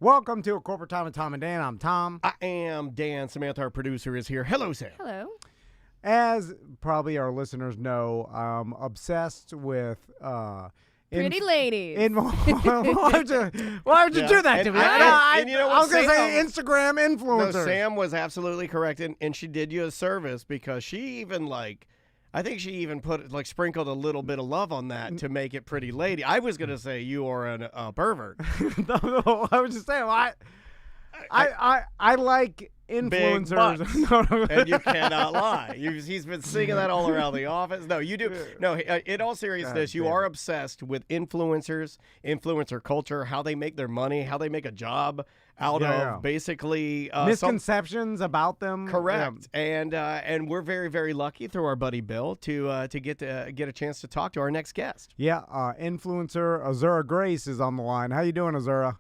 Welcome to A Corporate Time with Tom and Dan. I'm Tom. I am Dan. Samantha, our producer, is here. Hello, Sam. Hello. As probably our listeners know, I'm obsessed with Pretty ladies. why would you do that to me? And you know what, I was going to say Sam- Instagram influencers. No, Sam was absolutely correct, and she did you a service because she even I think she even sprinkled a little bit of love on that to make it pretty lady. I was gonna say you are a pervert. No, I was just saying, I like influencers. Big butts. And you cannot lie. He's been singing that all around the office. No, you do. No, in all seriousness, you are obsessed with influencers, influencer culture, how they make their money, how they make a job out of basically misconceptions about them. Correct. Yeah. And we're very, very lucky through our buddy Bill to get a chance to talk to our next guest. Yeah, influencer Azura Grace is on the line. How you doing, Azura?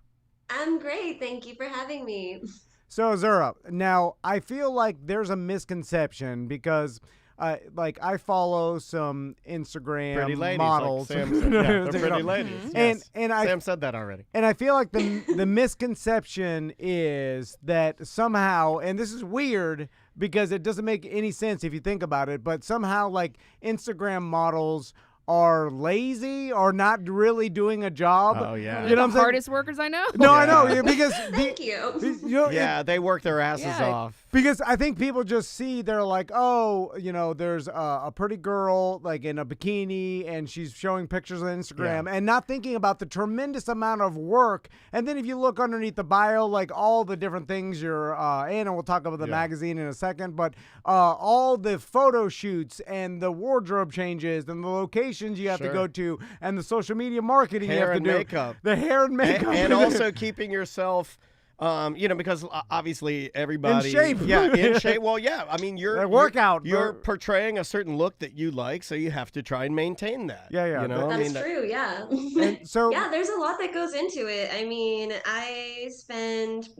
I'm great. Thank you for having me. So, Azura, now I feel like there's a misconception because I follow some Instagram Pretty ladies, models. like Sam said. Yeah, they're pretty ladies. Yes. And Sam said that already. And I feel like the misconception is that somehow, and this is weird because it doesn't make any sense if you think about it, but somehow like Instagram models are lazy or not really doing a job. Oh, yeah. You know the hardest workers I know. No, Yeah. I know. Because Thank you. Yeah, they work their asses off. Because I think people just see, they're like, oh, there's a pretty girl like in a bikini and she's showing pictures on Instagram and not thinking about the tremendous amount of work. And then if you look underneath the bio, like all the different things you're in, and we'll talk about the magazine in a second, but all the photo shoots and the wardrobe changes and the locations you have to go to and the social media marketing you have to do. Makeup. The hair and makeup. And also keeping yourself... because obviously everybody in shape. Yeah, in shape. Well, yeah. I mean, you're portraying a certain look that you like, so you have to try and maintain that. Yeah. You know? That's true. Yeah. And so yeah, there's a lot that goes into it. I mean, I spend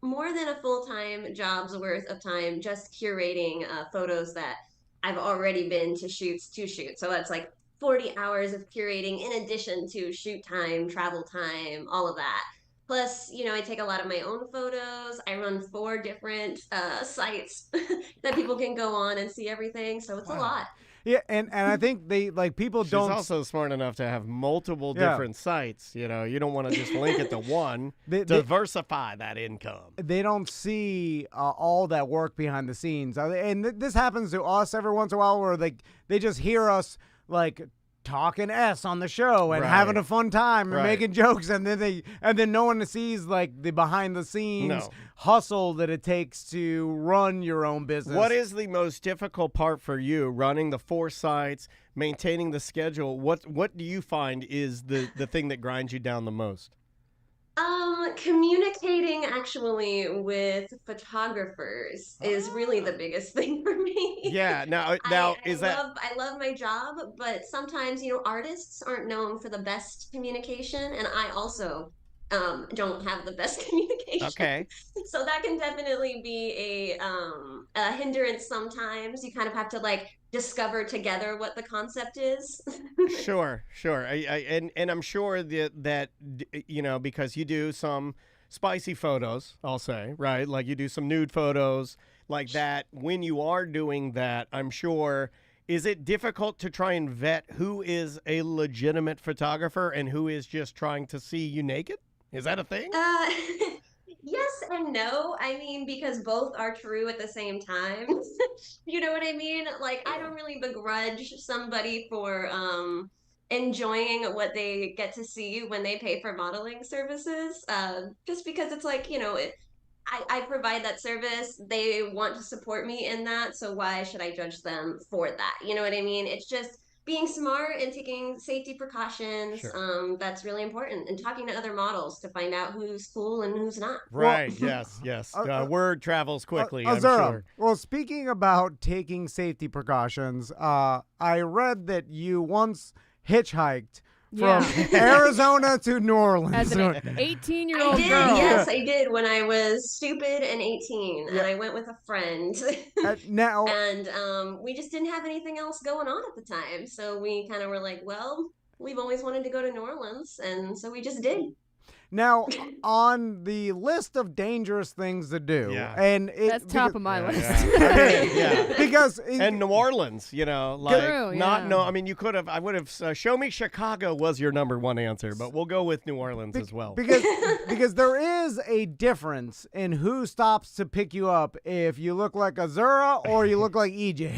more than a full-time job's worth of time just curating photos that I've already been to shoots. So that's like 40 hours of curating in addition to shoot time, travel time, all of that. Plus, I take a lot of my own photos. I run 4 different sites that people can go on and see everything. So it's a lot. Yeah, and I think people She's don't. also smart enough to have multiple different sites. You don't want to just link it to one. Diversify that income. They don't see all that work behind the scenes, and this happens to us every once in a while, where they just hear us talking S on the show and having a fun time and making jokes, and then no one sees the behind the scenes hustle that it takes to run your own business. What is the most difficult part for you running the 4 sites, maintaining the schedule? What do you find is the thing that grinds you down the most? Communicating actually with photographers is really the biggest thing for me. Yeah. Now, I love my job, but sometimes, artists aren't known for the best communication, and I also don't have the best communication. Okay. So that can definitely be a hindrance sometimes. You kind of have to discover together what the concept is. Sure. And I'm sure that because you do some spicy photos, I'll say, right? Like you do some nude photos like that. When you are doing that, I'm sure, is it difficult to try and vet who is a legitimate photographer and who is just trying to see you naked? Is that a thing? Yes and no. I mean, because both are true at the same time. You know what I mean? I don't really begrudge somebody for enjoying what they get to see when they pay for modeling services. Just because it's I provide that service. They want to support me in that. So why should I judge them for that? You know what I mean? It's just being smart and taking safety precautions. Sure. That's really important, and talking to other models to find out who's cool and who's not. Right. Yes. Word travels quickly, I'm sure. Well, speaking about taking safety precautions, I read that you once hitchhiked from Arizona to New Orleans. As an 18-year-old girl. Yes, I did when I was stupid and 18, and I went with a friend. And we just didn't have anything else going on at the time, so we kind of were like, well, we've always wanted to go to New Orleans, and so we just did. Now, on the list of dangerous things to do, and that's top of my list. Because and New Orleans, like True, I mean, you could have. I would have. Show me Chicago was your number one answer, but we'll go with New Orleans as well. Because there is a difference in who stops to pick you up if you look like Azura or you look like EJ.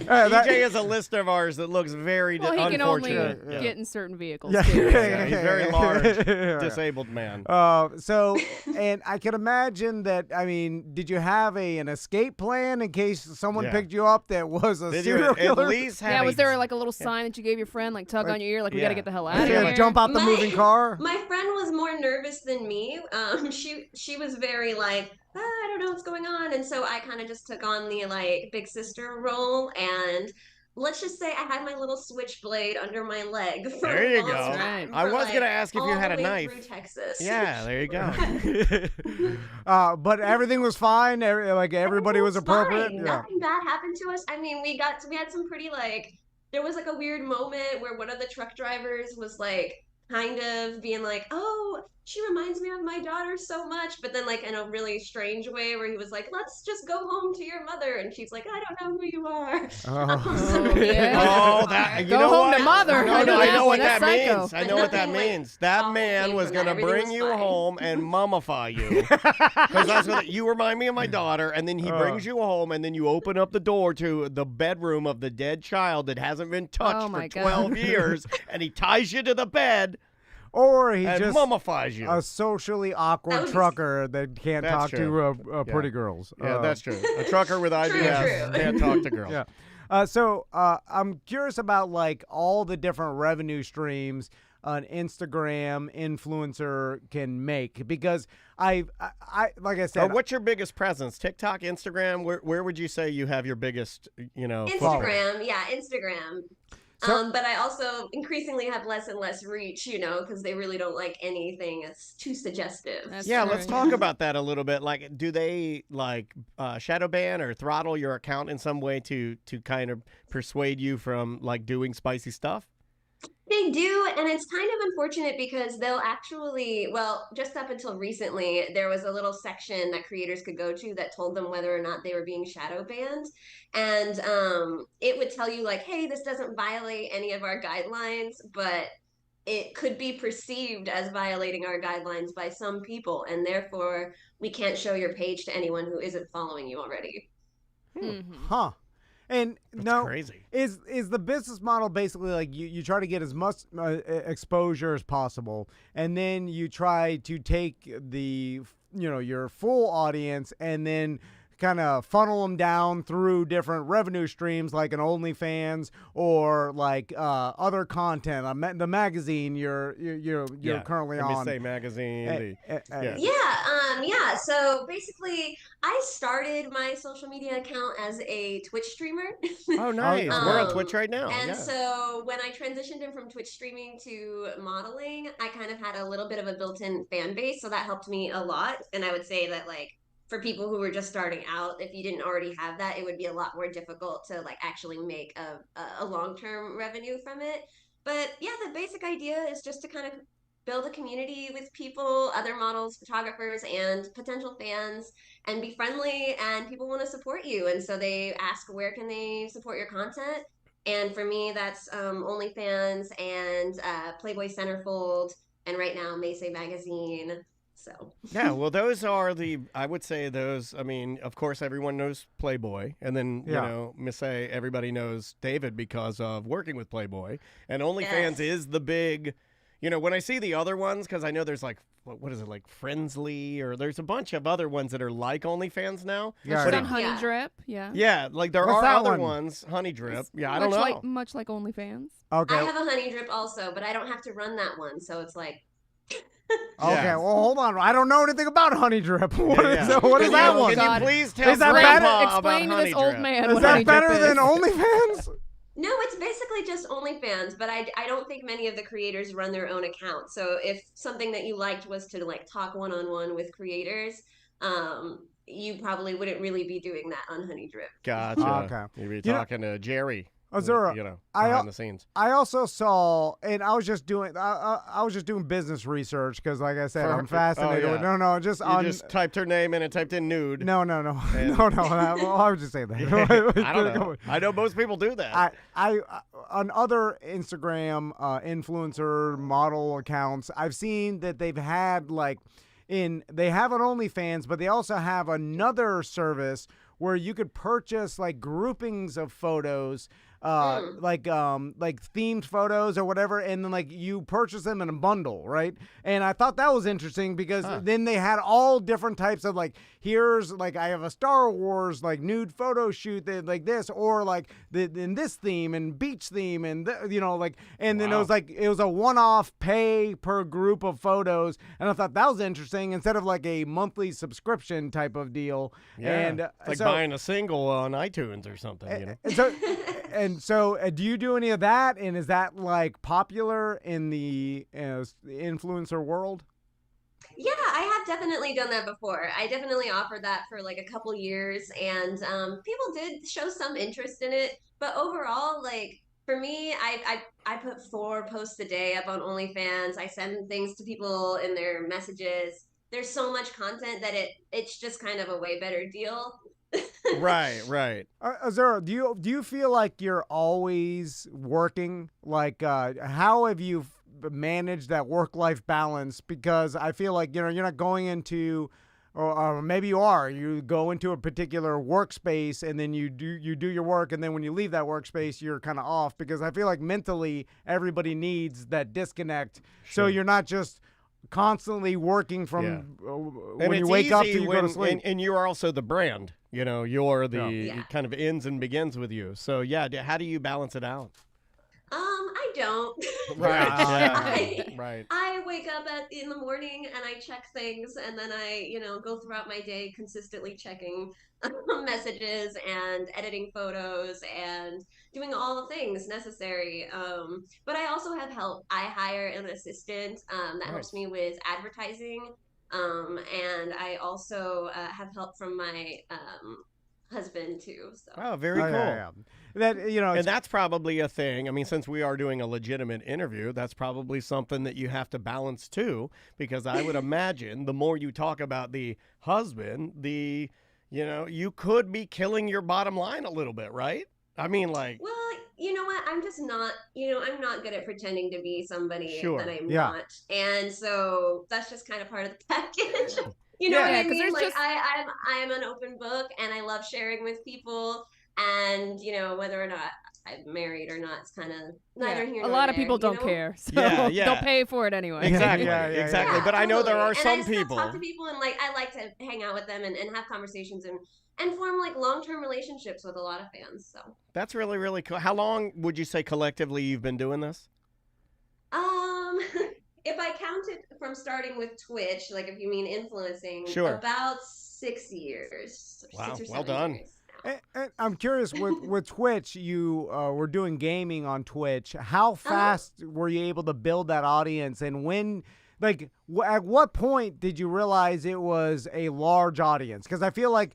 EJ is a list of ours that looks very he can only unfortunate. get in certain vehicles. Yeah. Too. He's very large, disabled man. So, and I can imagine that. I mean, did you have an escape plan in case someone picked you up that was a serial killer? At least have was there like a little sign that you gave your friend, like tug on your ear, like we got to get the hell out of here? here? Jump out the moving car. My friend was more nervous than me. She was very like, I don't know what's going on, and so I kind of just took on the like big sister role, and let's just say I had my little switchblade under my leg for there you a long go. time. I was gonna ask if you had a knife. Through Texas. Yeah, there you go. But everything was fine. Everybody was appropriate. Yeah. Nothing bad happened to us. I mean, we had some pretty like. There was like a weird moment where one of the truck drivers was like kind of being like, oh, she reminds me of my daughter so much, but then like in a really strange way where he was like, let's just go home to your mother, and she's like, I don't know who you are. That go home to mother. No, I know what that psycho. means. I know what that means. That man was gonna bring you home and mummify you, because that's what you remind me of my daughter, and then he brings you home, and then you open up the door to the bedroom of the dead child that hasn't been touched for 12 years, and he ties you to the bed. Or he and just mummifies you. A socially awkward trucker that can't talk to pretty girls. Yeah, that's true. A trucker with IBS can't talk to girls. Yeah. So I'm curious about like all the different revenue streams an Instagram influencer can make, because I like I said. What's your biggest presence? TikTok, Instagram? Where would you say you have your biggest? Instagram. Yeah, Instagram. So, but I also increasingly have less and less reach, because they really don't like anything that's too suggestive. Let's talk about that a little bit. Like, do they like shadow ban or throttle your account in some way to kind of persuade you from like doing spicy stuff? They do, and it's kind of unfortunate because they'll actually, just up until recently, there was a little section that creators could go to that told them whether or not they were being shadow banned. And it would tell you like, hey, this doesn't violate any of our guidelines, but it could be perceived as violating our guidelines by some people, and therefore we can't show your page to anyone who isn't following you already. Huh. And that's crazy. Is the business model basically like you try to get as much exposure as possible, and then you try to take the your full audience and then kind of funnel them down through different revenue streams like an OnlyFans or like other content, the magazine you're currently on. Say magazine. So basically, I started my social media account as a Twitch streamer. Oh, nice. We're on Twitch right now. And so when I transitioned in from Twitch streaming to modeling, I kind of had a little bit of a built-in fan base, so that helped me a lot. And I would say that like, for people who were just starting out, if you didn't already have that, it would be a lot more difficult to like actually make a long-term revenue from it. But yeah, the basic idea is just to kind of build a community with people, other models, photographers, and potential fans, and be friendly, and people want to support you. And so they ask, where can they support your content? And for me, that's OnlyFans and Playboy Centerfold, and right now, Macy Magazine. So yeah, well, those are I would say those, I mean, of course, everyone knows Playboy, and then, Miss A, everybody knows David because of working with Playboy, and OnlyFans is the big, when I see the other ones, because I know there's like, what is it, like Friendsly, or there's a bunch of other ones that are like OnlyFans now. Yeah, on Honey Drip, Yeah, like there are other ones, Honey Drip. Yeah, I don't know. Much like OnlyFans. Okay. I have a Honey Drip also, but I don't have to run that one, so it's like... Okay, well, hold on. I don't know anything about Honey Drip. What is that one? Can you please tell that Grandpa explain about to this Honey old Drip? man Is what that Honey better Drip than is? OnlyFans? No, it's basically just OnlyFans, but I don't think many of the creators run their own account. So if something that you liked was to like talk one-on-one with creators, you probably wouldn't really be doing that on Honey Drip. Gotcha. Okay. You'd be talking to Jerry. Azura, behind the scenes. I also saw, and I was just doing business research because, like I said, I'm fascinated. Oh, yeah. You just typed her name in and typed in nude. No. No. I was just saying that. I don't know. I know most people do that. I on other Instagram influencer model accounts, I've seen that they've had they have an OnlyFans, but they also have another service where you could purchase like groupings of photos, like themed photos or whatever, and then like you purchase them in a bundle, right? And I thought that was interesting because then they had all different types of like, here's like I have a Star Wars like nude photo shoot that like this, or like in this theme and beach theme, and and then it was a one-off pay per group of photos, and I thought that was interesting instead of like a monthly subscription type of deal. Yeah, and it's like buying a single on iTunes or something, So, do you do any of that? And is that like popular in the influencer world? Yeah, I have definitely done that before. I definitely offered that for like a couple years, and people did show some interest in it. But overall, like for me, I put 4 posts a day up on OnlyFans. I send things to people in their messages. There's so much content that it's just kind of a way better deal. Right. Azura, do you feel like you're always working? Like, how have you managed that work-life balance? Because I feel like you're not going into, or maybe you are. You go into a particular workspace and then you do your work, and then when you leave that workspace, you're kind of off. Because I feel like mentally everybody needs that disconnect. So you're not just constantly working from when you wake up till you go to sleep. And you are also the brand. You're the it kind of ends and begins with you. So how do you balance it out? I don't. Right. I wake up in the morning and I check things, and then I, go throughout my day consistently checking messages and editing photos and doing all the things necessary. But I also have help. I hire an assistant that helps me with advertising. And I also have help from my husband too. So. Oh, very cool. Yeah. That and that's probably a thing. I mean, since we are doing a legitimate interview, that's probably something that you have to balance too. Because I would imagine the more you talk about the husband, you could be killing your bottom line a little bit, right? I mean, like. Well, you know what? I'm just not. I'm not good at pretending to be somebody that I'm not, and so that's just kind of part of the package. You know what I mean? Like I'm an open book, and I love sharing with people. And whether or not I'm married or not, it's kind of neither here nor there. A lot of people don't care, so they'll pay for it anyway. Exactly, exactly. But I know there are some people. I talk to people, and I like to hang out with them and have conversations and form like long-term relationships with a lot of fans. So that's really, really cool. How long would you say collectively you've been doing this? If I count it from starting with Twitch, like if you mean influencing, about 6 years. Wow, 6 or 7 well done. years. And I'm curious, with Twitch, you were doing gaming on Twitch. How fast were you able to build that audience? And when, at what point did you realize it was a large audience? Because I feel like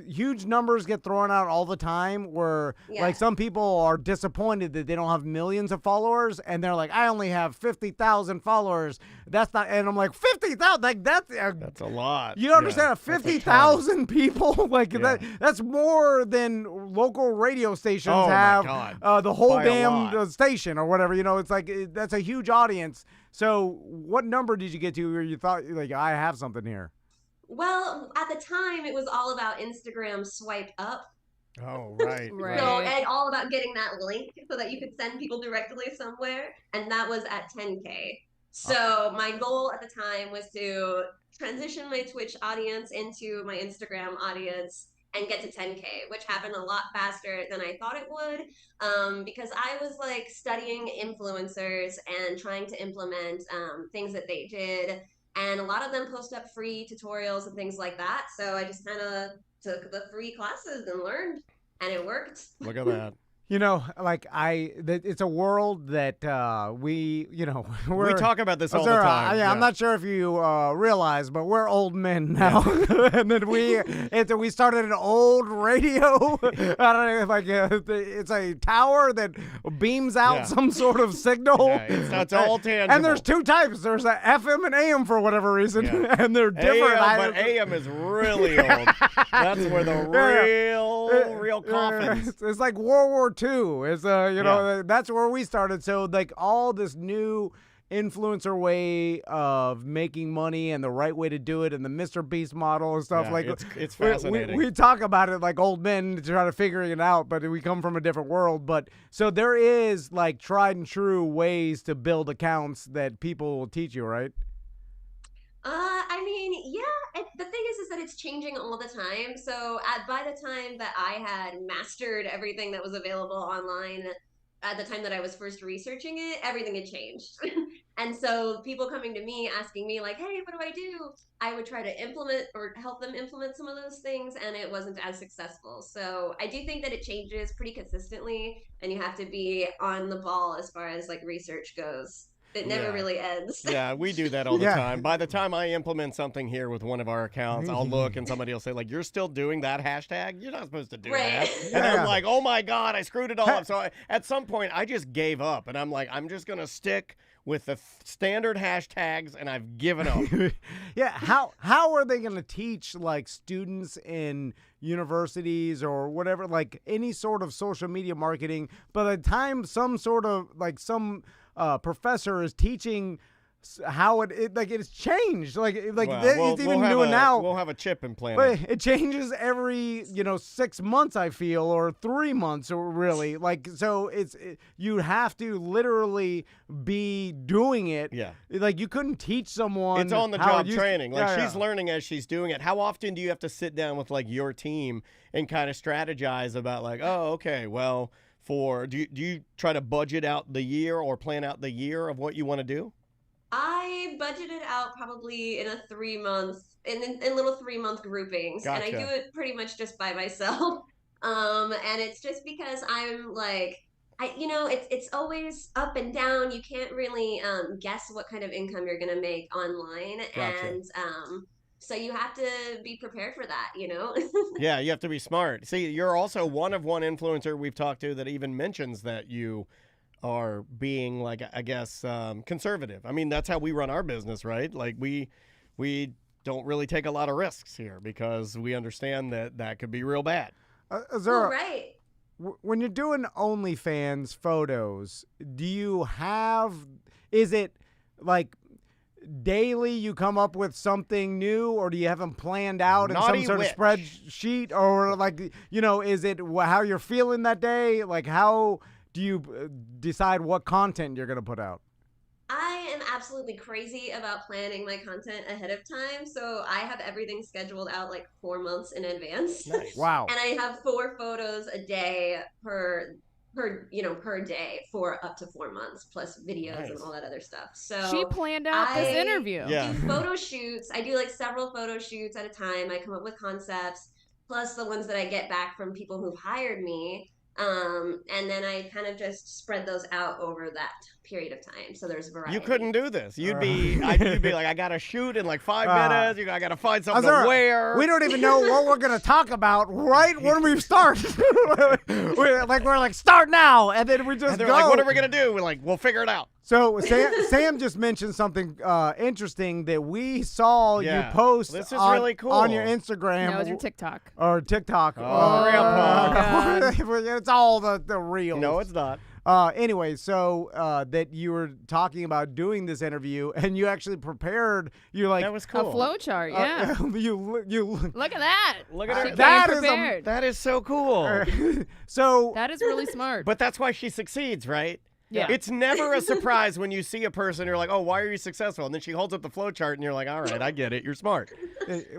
huge numbers get thrown out all the time where like some people are disappointed that they don't have millions of followers, and they're like, I only have 50,000 followers. That's not, and I'm like, 50,000, like that's a lot. You don't understand? 50,000 people, that's more than local radio stations have. The whole damn station or whatever. It's like that's a huge audience. So what number did you get to where you thought like I have something here? Well, at the time, it was all about Instagram swipe up. Oh, right. So, and all about getting that link so that you could send people directly somewhere. And that was at 10K. So my goal at the time was to transition my Twitch audience into my Instagram audience and get to 10K, which happened a lot faster than I thought it would, because I was like studying influencers and trying to implement things that they did. And a lot of them post up free tutorials and things like that. So I just kind of took the free classes and learned, and it worked. Look at that. You know, like it's a world that we We talk about this all the Azura, time. I'm not sure if you realize, but we're old men now, and then we started an old radio. I don't know if it's a tower that beams out some sort of signal. Yeah, it's all tangible. And there's two types. There's a FM and AM for whatever reason, and they're different. But AM is really old. That's where the real coffins. It's like World War II. It's that's where we started. So like all this new influencer way of making money and the right way to do it and the Mr. Beast model and stuff it's fascinating. We talk about it like old men trying to figure it out, but we come from a different world. But so there is like tried and true ways to build accounts that people will teach you, right? I mean, yeah. The thing is that it's changing all the time. So by the time that I had mastered everything that was available online, at the time that I was first researching it, everything had changed. And so people coming to me asking me like, hey, what do I do? I would try to implement or help them implement some of those things, and it wasn't as successful. So I do think that it changes pretty consistently, and you have to be on the ball as far as like research goes. It never really ends. Yeah, we do that all the time. By the time I implement something here with one of our accounts, I'll look and somebody will say, like, you're still doing that hashtag? You're not supposed to do that. And I'm like, oh my God, I screwed it all up. So at some point, I just gave up. And I'm like, I'm just going to stick with the standard hashtags, and I've given up. Yeah, how are they going to teach, like, students in universities or whatever, like, any sort of social media marketing, by the time some sort of, like, some professor is teaching how it's changed. It's even doing now. We'll have a chip implanted. But it changes every 6 months, I feel, or 3 months, or really. So you have to literally be doing it. Yeah. Like you couldn't teach someone. It's on the job training. She's yeah. learning as she's doing it. How often do you have to sit down with like your team and kind of strategize about like, oh, okay, well, do you try to budget out the year or plan out the year of what you want to do? I budgeted out probably in a 3 month, in little 3 month groupings. Gotcha. And I do it pretty much just by myself. And it's just because I'm like, it's always up and down. You can't really guess what kind of income you're gonna make online. Gotcha. And so you have to be prepared for that, Yeah, you have to be smart. See, you're also one influencer we've talked to that even mentions that you are being, like, I guess, conservative. I mean, that's how we run our business, right? Like, we don't really take a lot of risks here because we understand that could be real bad. Azura, right. When you're doing OnlyFans photos, is it like daily you come up with something new, or do you have them planned out in some sort of spreadsheet, or is it how you're feeling that day? Like, how do you decide what content you're going to put out? I am absolutely crazy about planning my content ahead of time. So I have everything scheduled out like 4 months in advance. Nice. Wow. And I have 4 photos a day per day for up to 4 months, plus videos and all that other stuff. So she planned out this interview. Yeah. Do photo shoots. I do like several photo shoots at a time. I come up with concepts, plus the ones that I get back from people who've hired me. And then I kind of just spread those out over that period of time. So there's variety. You couldn't do this. You'd be like, I got to shoot in like 5 minutes. I got to find something to wear. We don't even know what we're going to talk about right when we start. we're start now. And then we just go. Like, what are we going to do? We're like, we'll figure it out. So Sam just mentioned something interesting that we saw you post this is really cool. on your Instagram. No, it was your TikTok. Or TikTok. Oh, it's all the real. No, it's not. Anyway, so that you were talking about doing this interview, and you actually prepared. You're like, that was cool. A flow chart, yeah. You look at that. Look at her. That is so cool. So that is really smart. But that's why she succeeds, right? Yeah. It's never a surprise when you see a person, you're like, oh, why are you successful? And then she holds up the flow chart, and you're like, all right, I get it. You're smart.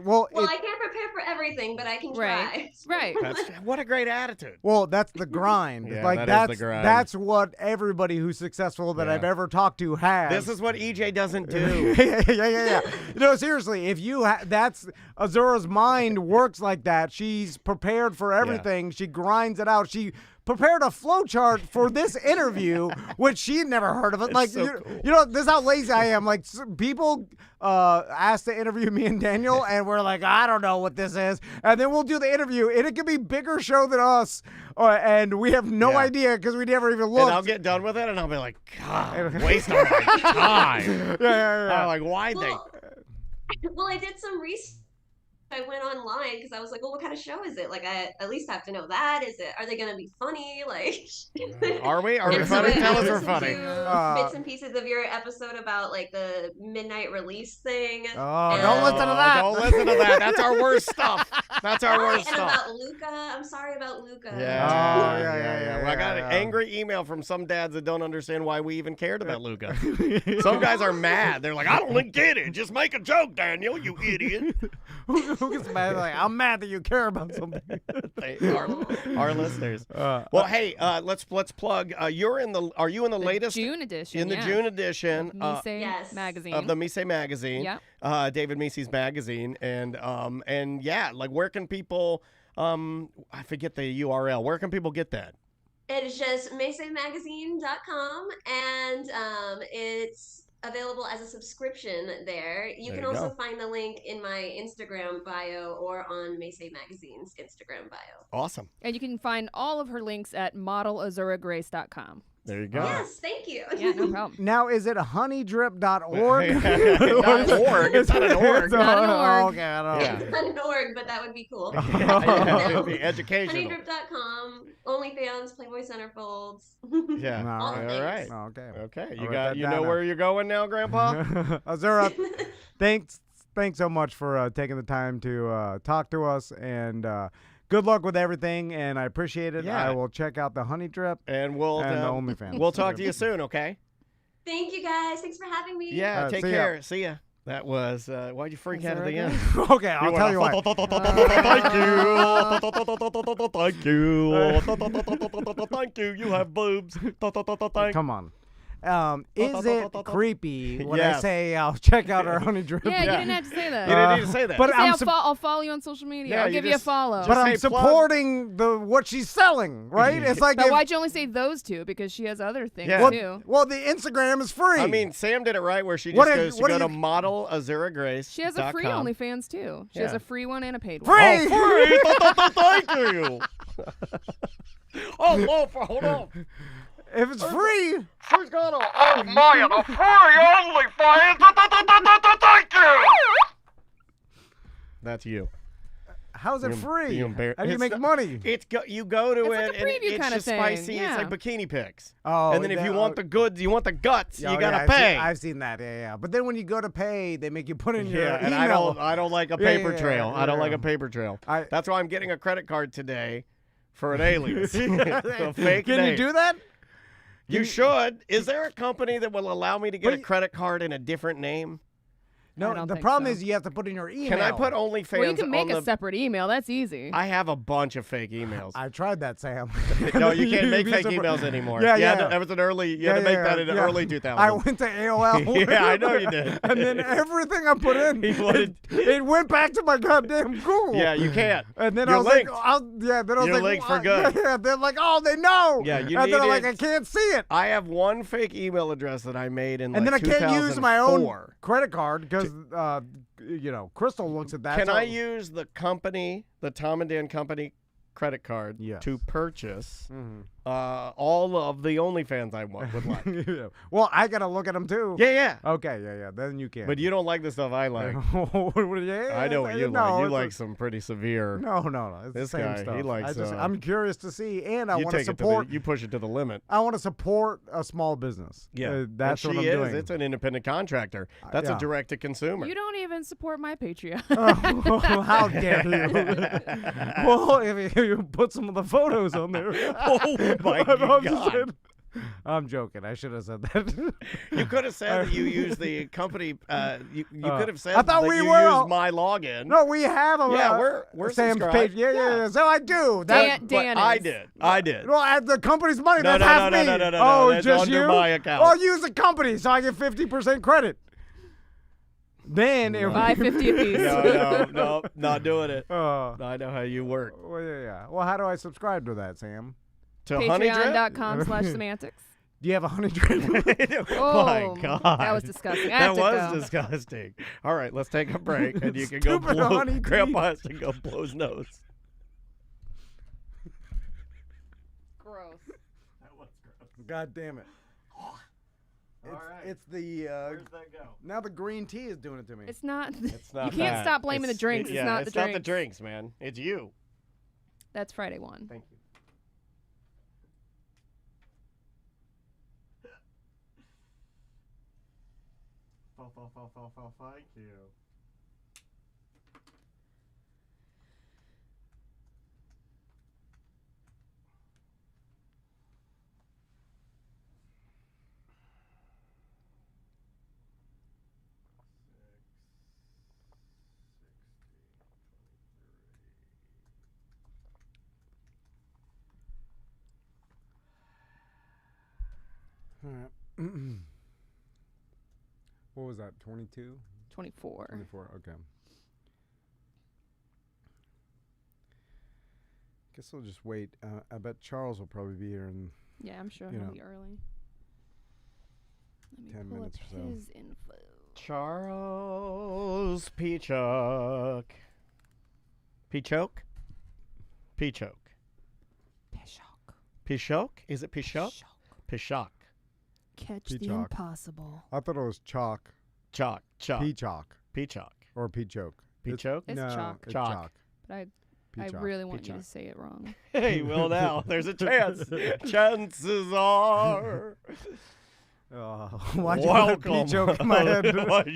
Well, I can't prepare for everything, but I can try. Right. What a great attitude. Well, that's the grind. Yeah, that's the grind. That's what everybody who's successful that I've ever talked to has. This is what EJ doesn't do. Yeah. No, seriously, if you that's Azura's mind works like that. She's prepared for everything. She grinds it out. She prepared a flow chart for this interview, which she had never heard of it. Like, so you, cool. you know, this is how lazy I am. Like, people asked to interview me and Daniel, and we're like, I don't know what this is. And then we'll do the interview, and it could be bigger show than us, and we have no idea because we never even looked. And I'll get done with it, and I'll be like, God, waste of my time. I'm like, why'd they? Well, I did some research. I went online because I was like, well, what kind of show is it? Like, I at least have to know that. Are they going to be funny? Like, Are we? Are we and so funny? I Tell us we're listened funny. to bits and pieces of your episode about like the midnight release thing. Oh, don't listen to that. Don't listen to that. That's our worst stuff. That's our worst And stuff. about Luca. I'm sorry about Luca. Yeah. Oh, yeah. Well, I got an angry email from some dads that don't understand why we even cared about Luca. Some guys are mad. They're like, I don't get it. Just make a joke, Daniel, you idiot. Who gets mad? Like, I'm mad that you care about something. They are our listeners. Well, hey, let's plug. Are you in the latest June edition? in the June edition Mise Yes. magazine. of the Mise magazine? Yep. David Mise's magazine, and yeah, like where can people? I forget the URL. Where can people get that? It is just mesemagazine.com, and it's available as a subscription there. You There can you also go. find the link in my Instagram bio or on Mese Magazine's Instagram bio. Awesome. And you can find all of her links at modelazuragrace.com. There you go. Yes, thank you. Yeah, no problem. Now, is it honeydrip.org? Not org. It's not an org. Not an org. Okay, I don't know. Yeah. It's not an org, but that would be cool. Yeah, it would be educational. Honeydrip.com, OnlyFans, Playboy Centerfolds. Yeah. All right. All right. Okay. Okay. I'll You write got. that You down know now. where you're going now, Grandpa? Azura, thanks so much for taking the time to talk to us, and good luck with everything, and I appreciate it. Yeah. I will check out the Honey Drip And we'll and the OnlyFans. we'll talk to you soon. Okay. Thank you guys. Thanks for having me. Yeah. Take see ya. care. See ya. That was. Why'd you freak out at the end? Okay, I'll tell you why. Thank you. Thank you. You have boobs. Come on. Is it creepy when I Yes. say I'll check out our Honey Drip? Yeah, you didn't have to say that. You didn't need to say that. But Say, I'm I'll follow you on social media. Yeah, I'll you give you a just- follow. but I'm say plug. supporting what she's selling, right? It's like But if- why'd you only say those two? Because she has other things Yeah. too. well, the Instagram is free. I mean, Sam did it right where she just What goes to what go do to you- modelazuragrace.com. She has a free OnlyFans too. She has Yeah. a free one and a paid one. Free! Oh, free! Thank you. Oh, hold on. If it's free, She's got a the free OnlyFans. Thank you. That's you. how's it You free? embar- How do you it's make not- money? you go to It's it like a and preview it's kinda just thing, spicy. yeah. It's like bikini pics. Oh, And then if you want the goods, you want the guts, Oh, you gotta yeah, pay. I've seen that. Yeah. But then when you go to pay, they make you put in your Yeah, and email. I don't like a Yeah, paper yeah, trail. yeah, I don't yeah. like a paper trail. That's why I'm getting a credit card today for an alias. A fake Can name. you do that? You should. Is there a company that will allow me to get a But- credit card in a different name? No, don't the think problem so. is you have to put in your email. Can I put OnlyFans Well, you can make on a the... separate email. That's easy. I have a bunch of fake emails. I tried that, Sam. No, you can't make You'd be fake surprised. emails anymore. Yeah, You had yeah. to- That was an early. You had to make that in the early 2000s. I went to AOL. Yeah, I know you did. And then everything I put in, He wanted- it went back to my goddamn Google. Yeah, you can't. And then You're I was linked. like, then I was You're like, linked for "What?" good. Yeah, they're like, oh, they know. Yeah, you and then I'm like, needed- I can't see it. I have one fake email address that I made in And like then I can't use my own 2004. credit card because, Crystal looks at that. Can so- I use the company, the Tom and Dan company credit card Yes. to purchase Mhm. all of the OnlyFans I would like? Yeah. Well, I gotta look at them too. Yeah, yeah. Okay, yeah. Then you can. But you don't like the stuff I like. Yeah, I know what you no, like. You it's like a- some pretty severe. No. It's This the same guy, he stuff. likes, I'm curious to see, and I You want to take it to support. you push it to the limit. I want to support a small business. Yeah, that's and what she I'm is. doing. It's an independent contractor. That's yeah. a direct to consumer. You don't even support my Patreon. Oh, how dare you? Well, if you put some of the photos on there. Oh my I'm just God. kidding. I'm joking. I should have said that. You could have said that you use the company. You could have said I thought that we you were use all- my login. No, we have a Yeah, we're Sam's subscribed. page. Yeah. So I do. That, Dan but is. I did. well, at the company's money. No, That's no, half no, me. no, no, no, Oh, that's just under you? my account. I'll use the company so I get 50% credit. Then it Buy 50 apiece. No, not doing it. Uh, I know how you work. well, yeah. Well, how do I subscribe to that, Sam? To Honey Drip? Patreon.com/semantics. Do you have a honey drip? Oh, my Oh, God. that was disgusting. I That have to was go. disgusting. All right, let's take a break, and you can go Stupid blow. honey Grandpa has to go blow his nose. Gross. That was gross. God damn it. All right. It's the Where's that go? now the green tea is doing it to me. It's not. It's not You can't that. stop blaming It's- the drinks. Yeah, it's not it's the not drinks. the drinks, man. It's you. That's Friday one. Thank you. Thank you. All right. What was that? 22? 24. 24. Okay. Guess we'll just wait. I bet Charles will probably be here in Yeah, I'm sure You he'll know, be early. Let me 10 pull minutes up or so. his info. Charles Peachock. Peachock? Peachock. Peachock. Peachock? Is it Peachock? Peachock. Catch the Peachock. impossible. I thought it was chalk. Chalk. Chalk. Peachock. Peachock. Or peachoke. Peachock? It's no, chalk. It's Chalk. chalk. But I Peachock. really want you Peachock. to say it wrong. Hey, well now, there's a chance. Chances are. Why'd you put a peachoke in my head? Why'd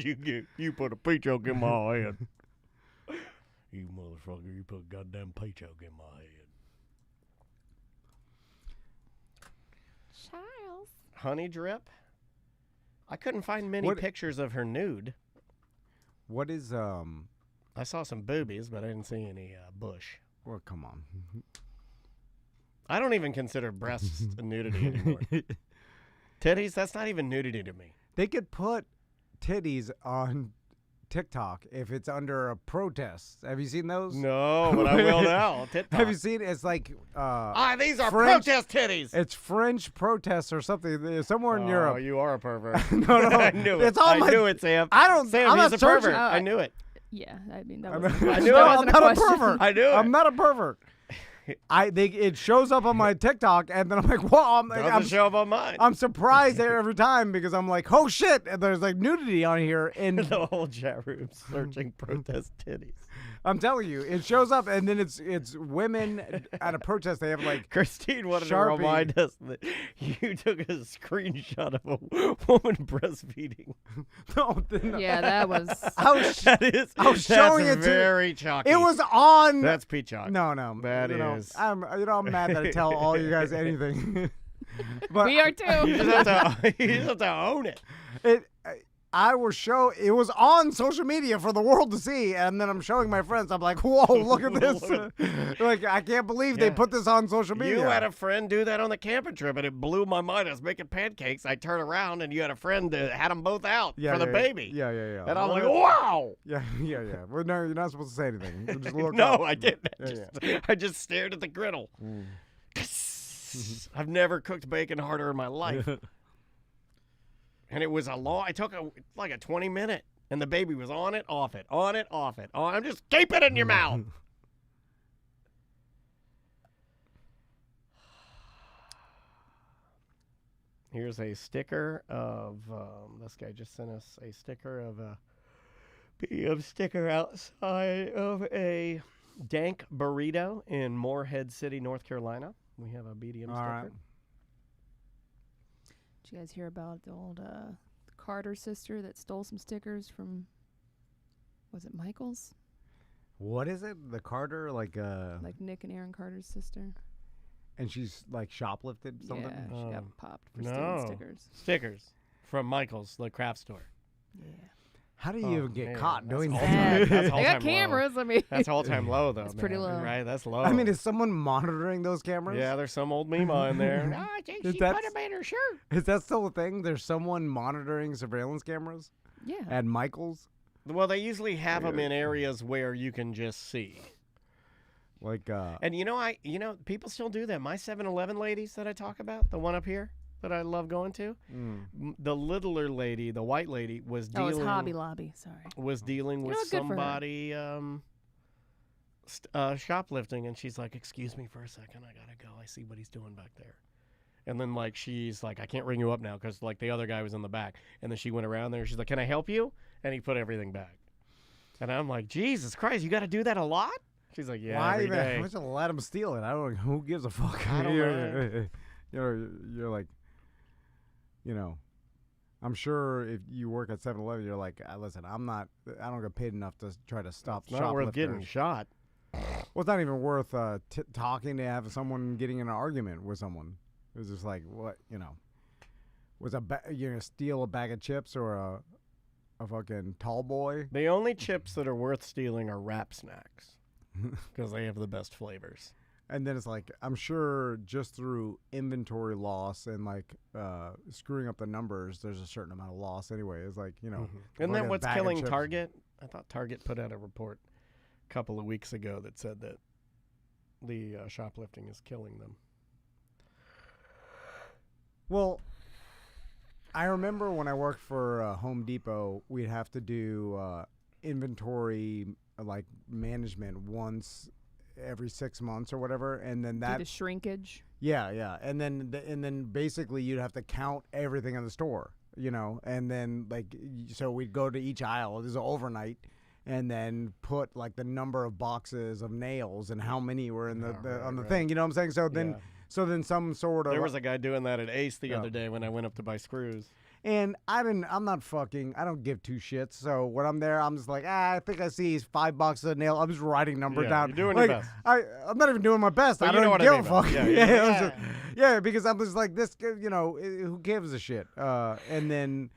you put a peachock in my head? You motherfucker, you put a goddamn peachock in my head. Charles. Honey Drip? I couldn't find many What- pictures of her nude. What is I saw some boobies, but I didn't see any bush. well, come on. I don't even consider breasts nudity anymore. Titties, that's not even nudity to me. They could put titties on TikTok if it's under a protest. Have you seen those? No, but I will now. Have you seen? It's like These are French- protest titties. it's French protests or something somewhere in Oh, Europe. you are a pervert. No, no, I knew it. it's on I my- knew it, Sam. I don't. Sam, I'm he's not a searching. pervert. I knew it. Yeah, I mean, that I'm wasn't, not, I knew it. that I'm wasn't not a a question. pervert. I knew it. I'm not a pervert. It shows up on my TikTok, and then I'm like, well, Doesn't show up on mine. I'm surprised every time because I'm like, oh shit, and there's like nudity on here, and The whole chat room searching protest titties. I'm telling you, it shows up, and then it's women at a protest. They have like Christine wanted Sharpie. to remind us that you took a screenshot of a woman breastfeeding. no, Yeah, that was. I was I was showing it to- very chalky. it was on. That's Peachock. no, That you know, is. I'm mad that I tell all you guys anything. But We are too. You just have to own it. I will show. It was on social media for the world to see, and then I'm showing my friends. I'm like, whoa, look at this! Like, I can't believe they Yeah. put this on social media. You had a friend do that on the camping trip, and it blew my mind. I was making pancakes. I turned around, and you had a friend that had them both out for the baby. Yeah. And I was like, wow. Yeah. Well, no, you're not supposed to say anything. You just look No, up. I didn't. Yeah, I just stared at the griddle. I've never cooked bacon harder in my life. And it was I took like a 20-minute, and the baby was on it, off it, on it, off it. I'm just keep it in your mouth. Here's a sticker of, this guy just sent us a sticker of a PDF sticker outside of a dank burrito in Morehead City, North Carolina. We have a BDM All sticker. right. Did you guys hear about the old Carter sister that stole some stickers from? Was it Michael's? What is it? The Carter, like Nick and Aaron Carter's sister. and she's like shoplifted something. Yeah, she got popped for no. stealing stickers. Stickers from Michael's, the craft store. Yeah. How do you even get man, caught that's doing all that? time- that's all They got time low. cameras. I mean, That's all time low, though. It's pretty man. low. Right? That's low. I mean, is someone monitoring those cameras? yeah, there's some old meme in there. Ah, I think Is she that- put them in her shirt. Is that still a thing? There's someone monitoring surveillance cameras yeah. at Michael's? Well, they usually have them in areas where you can just see. Like, And people still do that. My 7-Eleven ladies that I talk about, the one up here that I love going to, the littler lady, the white lady, was Oh, it's dealing. Hobby Lobby. Sorry. Was dealing with good for her. somebody shoplifting, and she's like, "Excuse me for a second, I gotta go. I see what he's doing back there." And then like she's like, "I can't ring you up now because like the other guy was in the back." And then she went around there. And she's like, "Can I help you?" And he put everything back. And I'm like, "Jesus Christ, you got to do that a lot?" She's like, "Yeah, why every even? day." Why just let him steal it? I don't. Who gives a fuck? I don't know. You're like, I'm sure if you work at 7-Eleven, you're like, listen, I don't get paid enough to try to stop It's not worth getting shoplifters. shot. Well, it's not even worth talking to have someone getting in an argument with someone. It was just like, what, was you're gonna steal a bag of chips or a fucking tall boy? The only chips that are worth stealing are Wrap Snacks because they have the best flavors. And then it's like, I'm sure just through inventory loss and like screwing up the numbers, there's a certain amount of loss anyway. It's like, Isn't that what's killing chips. Target? I thought Target put out a report a couple of weeks ago that said that the shoplifting is killing them. Well, I remember when I worked for Home Depot, we'd have to do inventory like management once every 6 months or whatever, and then Do that the shrinkage. yeah, and then basically you'd have to count everything in the store, and then like so we'd go to each aisle. This is overnight. And then put like the number of boxes of nails and how many were in the thing. You know what I'm saying? So then, some sort of There was a guy doing that at Ace the other day when I went up to buy screws. And I don't give two shits. So when I'm there, I'm just like, I think I see 5 boxes of nail. I'm just writing number down. You're doing like, your best. I'm not even doing my best. But I you don't know what give I mean, a fuck. though. Yeah, because I'm just like this. Who gives a shit? And then,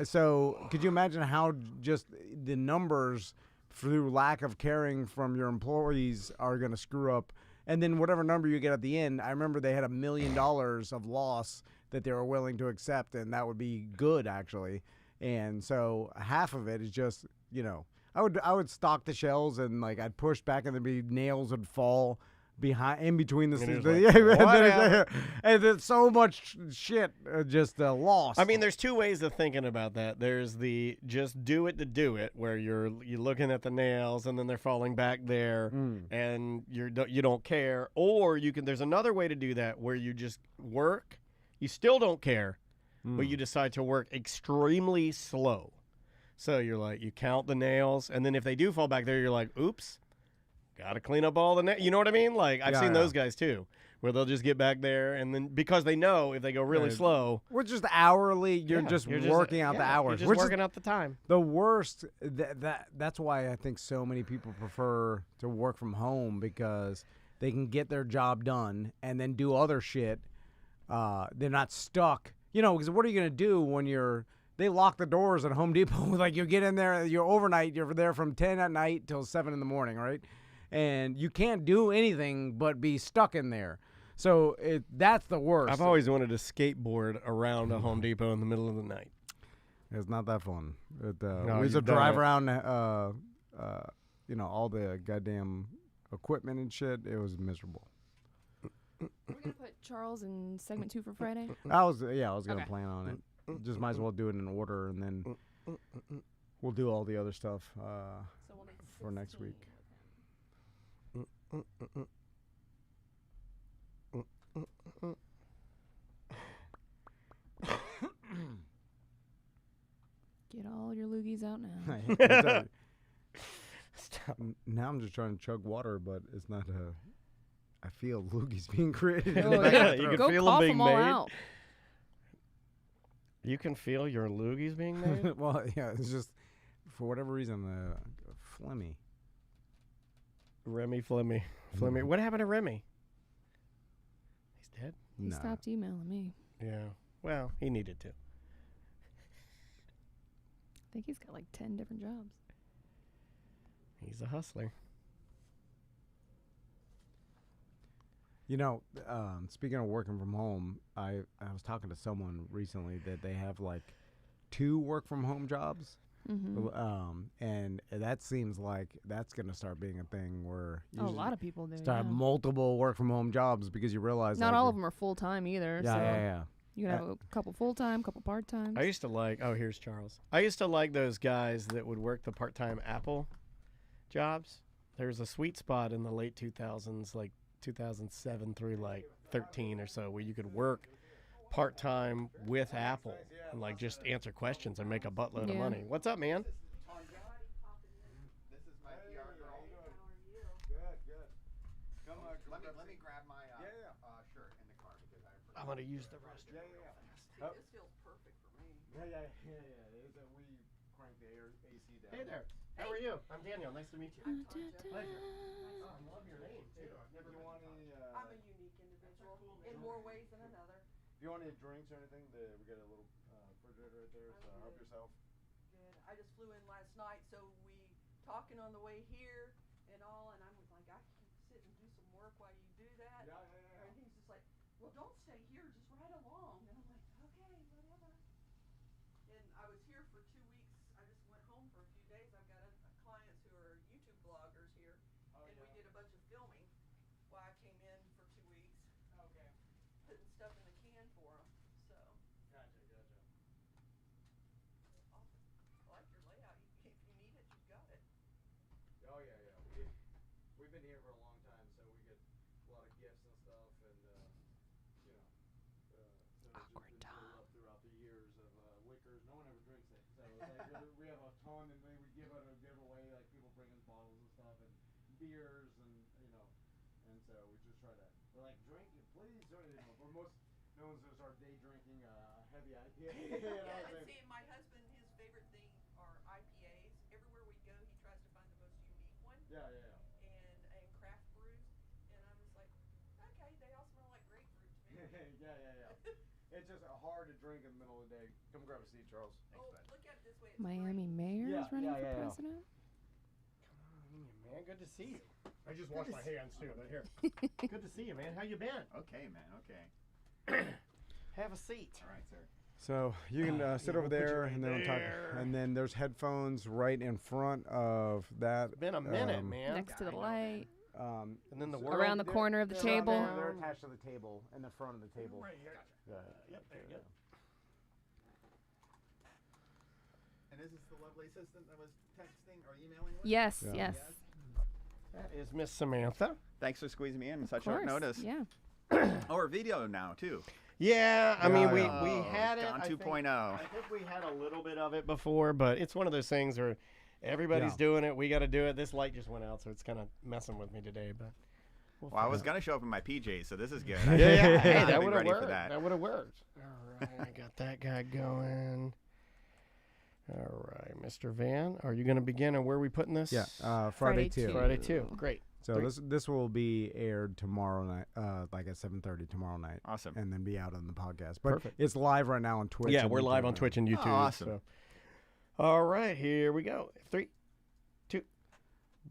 so could you imagine how just the numbers through lack of caring from your employees are going to screw up? And then whatever number you get at the end, I remember they had $1 million of loss that they were willing to accept, and that would be good actually. And so half of it is just, I would stock the shelves and like I'd push back and there'd be nails would fall in between the things. And there's so much shit just lost. I mean, there's two ways of thinking about that. There's the just do it to do it, where you're looking at the nails and then they're falling back there, and you don't care. Or there's another way to do that where you just work, you still don't care, but you decide to work extremely slow. So you're like, you count the nails, and then if they do fall back there, you're like, oops. Got to clean up all the you know what I mean? Like, I've seen those guys, too, where they'll just get back there, and then because they know if they go really slow. We're just hourly. You're just working out the hours. You're just working out the time. The worst, that's why I think so many people prefer to work from home, because they can get their job done and then do other shit. They're not stuck. Because what are you going to do when they lock the doors at Home Depot? Like, you get in there, you're overnight, you're there from 10 at night till 7 in the morning, right? And you can't do anything but be stuck in there. So that's the worst. I've always wanted to skateboard around a Home Depot in the middle of the night. It's not that fun. No, we used to you've done drive it. around, all the goddamn equipment and shit. It was miserable. We're gonna put Charles in segment 2 for Friday. I was gonna Okay. plan on it. Just might as well do it in order, and then we'll do all the other stuff for next week. Get all your loogies out now. Stop. Now I'm just trying to chug water, but it's not I feel loogies being created. Oh, Yeah, yeah. you can Go feel cough them being all made. out. You can feel your loogies being made? Well, yeah, it's just for whatever reason phlegmy. Remy Flemmy. What happened to Remy? He's dead? He No. stopped emailing me. Yeah. Well, he needed to. I think he's got like 10 different jobs. He's a hustler. Speaking of working from home, I was talking to someone recently that they have like 2 work from home jobs. And that seems like that's going to start being a thing where A lot of people do. start Yeah. multiple work from home jobs because you realize Not like, all of them are full time either. Yeah, so yeah. you can have a couple full time, couple part time. I used to like. Oh, here's Charles. I used to like those guys that would work the part-time Apple jobs. There was a sweet spot in the late 2000s, like 2007 through like 13 or so, where you could work part-time with Apple and like just answer questions and make a buttload of money. What's up, man? This is my PR girl. Good. Come on. Let me grab my shirt in the car because I I'm gonna use the restroom. Oh. This feels perfect for me. Yeah. We crank the AC down. Hey there. How are you? I'm Daniel. Nice to meet you. Pleasure. Oh, I love your name too. I've never You want any, I'm a unique individual in more ways than another. do you want any drinks or anything? We got a little refrigerator right there, so help yourself. Good. I just flew in last night, so we talking on the way here and all, and I was like, I can sit and do some work while you do that. Yeah. And he's just like, well, don't stay here, just ride along. And I'm like, okay, whatever. And I was here for 2 weeks. I just went home for a few days. I've got clients who are YouTube bloggers here, and we did a bunch of filming while I came in for 2 weeks. Okay. Putting stuff in the can for them. So. Gotcha. Awesome. I like your layout. If you need it, you've got it. Oh yeah. We've been here for a long time, so we get a lot of gifts and stuff, and Awkward just built up throughout the years of liquors. No one ever drinks it, so it's like we have a ton, and then we give away like people bring in bottles and stuff, and beers, and and so we just try to. We're like, drink it, please. For most, no one's gonna start day drinking heavy IPA. Yeah, and see, my husband, his favorite thing are IPAs. Everywhere we go, he tries to find the most unique one. Yeah. And craft brews. And I'm just like, okay, they all smell like grapefruit to me. Yeah. It's just hard to drink in the middle of the day. Come grab a seat, Charles. Oh, look at it this way. It's Miami mayor Yeah, is running yeah, for yeah. president. Man, good to see you. I just washed my hands too, but here. Good to see you, man. How you been? Okay, man. Okay. Have a seat. All right, sir. So you can sit over we'll put you there, right and then we'll talk. there. And then there's headphones right in front of that. It's been a minute, man. Next to the I know, light, And then the world. around the corner of the they're table. down. They're attached to the table, in the front of the table. Right here. Yeah. Yep, there you go. And is this the lovely assistant that was texting or emailing with? Yes, Yeah. yes. That is Miss Samantha. Thanks for squeezing me in Of such course. short notice. Yeah. Oh, or video now too. Yeah, I mean, we Oh, had it. gone I think- 2.0. I think we had a little bit of it before, but it's one of those things where everybody's Yeah. doing it. We got to do it. This light just went out, so it's kind of messing with me today. But Well, I was gonna show up in my PJs, so this is good. yeah. Hey, I've that been would have ready for worked. that. That would have worked. All right, I got that guy going. All right, Mr. Van, are you going to begin, and where are we putting this? Yeah. Friday Friday 2. two. Friday 2. Great. So this will be aired tomorrow night, like at 7:30 tomorrow night, Awesome. and then be out on the podcast. But Perfect. it's live right now on Twitch. Yeah, and we're live YouTube on now. Twitch and YouTube. Oh, awesome. So. All right, here we go. 3, 2.